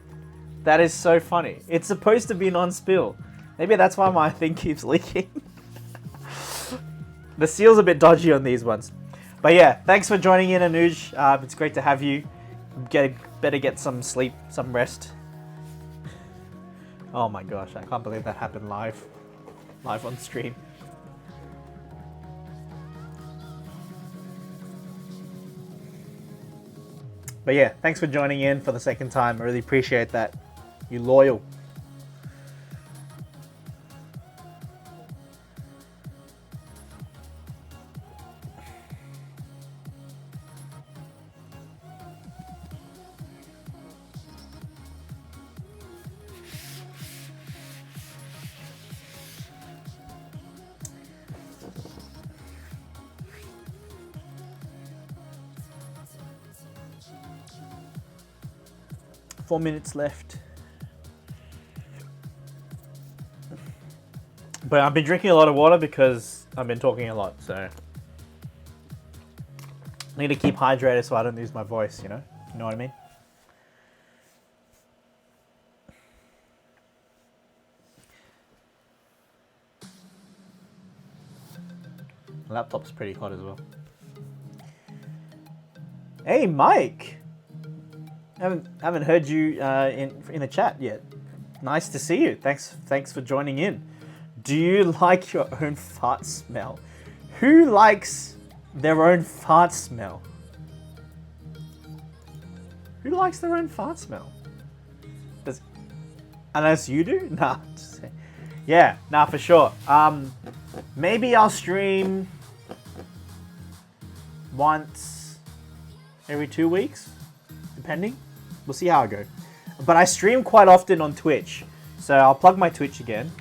Speaker 1: That is so funny. It's supposed to be non-spill. Maybe that's why my thing keeps leaking. The seal's a bit dodgy on these ones. But yeah, thanks for joining in, Anuj. It's great to have you. Better get some sleep, some rest. Oh my gosh, I can't believe that happened live on stream. But yeah, thanks for joining in for the second time. I really appreciate that. You loyal. Four minutes left. But I've been drinking a lot of water because I've been talking a lot, so I need to keep hydrated so I don't lose my voice, you know? You know what I mean? The laptop's pretty hot as well. Hey, Mike! Haven't heard you in the chat yet. Nice to see you. Thanks for joining in. Do you like your own fart smell? Who likes their own fart smell? Who likes their own fart smell? Unless you do? Nah. Yeah, nah, for sure. Maybe I'll stream once every 2 weeks, depending. We'll see how I go. But I stream quite often on Twitch. So I'll plug my Twitch again.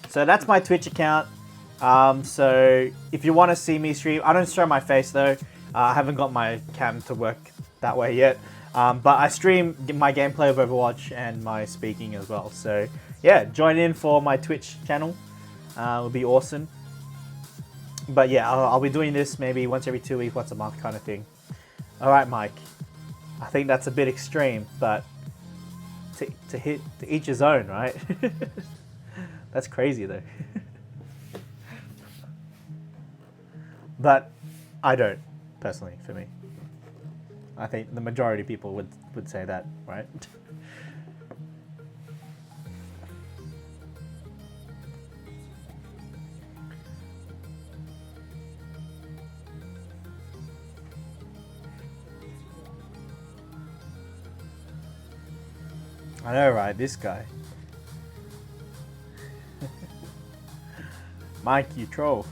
Speaker 1: So that's my Twitch account. So if you want to see me stream, I don't show my face though. I haven't got my cam to work that way yet. But I stream my gameplay of Overwatch and my speaking as well. So yeah, join in for my Twitch channel. It'll be awesome. But yeah, I'll be doing this maybe once every 2 weeks, once a month kind of thing. All right, Mike. I think that's a bit extreme, but to each his own, right? That's crazy though. But I don't, personally, for me. I think the majority of people would say that, right? I know, right? This guy. Mike, you troll.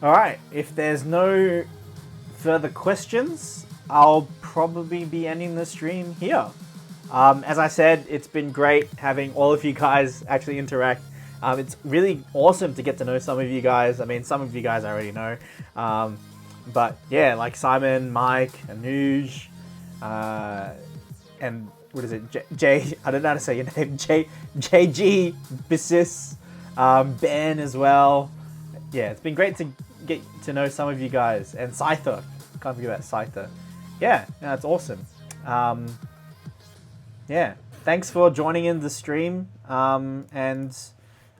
Speaker 1: Alright, if there's no further questions, I'll probably be ending the stream here. As I said, it's been great having all of you guys actually interact. It's really awesome to get to know some of you guys. I mean, some of you guys I already know. But yeah, like Simon, Mike, Anuj, and what is it? I don't know how to say your name. JG, Bisis, Ben as well. Yeah, it's been great to get to know some of you guys. And Scyther. Can't forget about Scyther. Yeah, no, it's awesome. Yeah, thanks for joining in the stream. And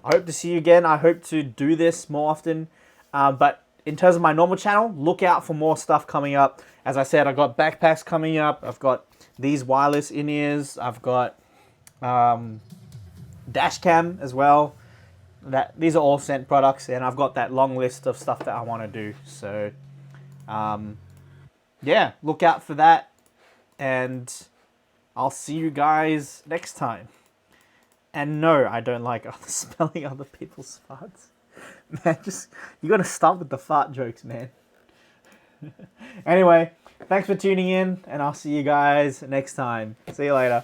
Speaker 1: I hope to see you again. I hope to do this more often. But in terms of my normal channel, look out for more stuff coming up. As I said, I've got backpacks coming up. I've got these wireless in-ears. I've got dash cam as well. These are all Scent products, and I've got that long list of stuff that I want to do. So, yeah, look out for that, and I'll see you guys next time. And no, I don't like spelling other people's farts. Man, you gotta stop with the fart jokes, man. Anyway, thanks for tuning in, and I'll see you guys next time. See you later.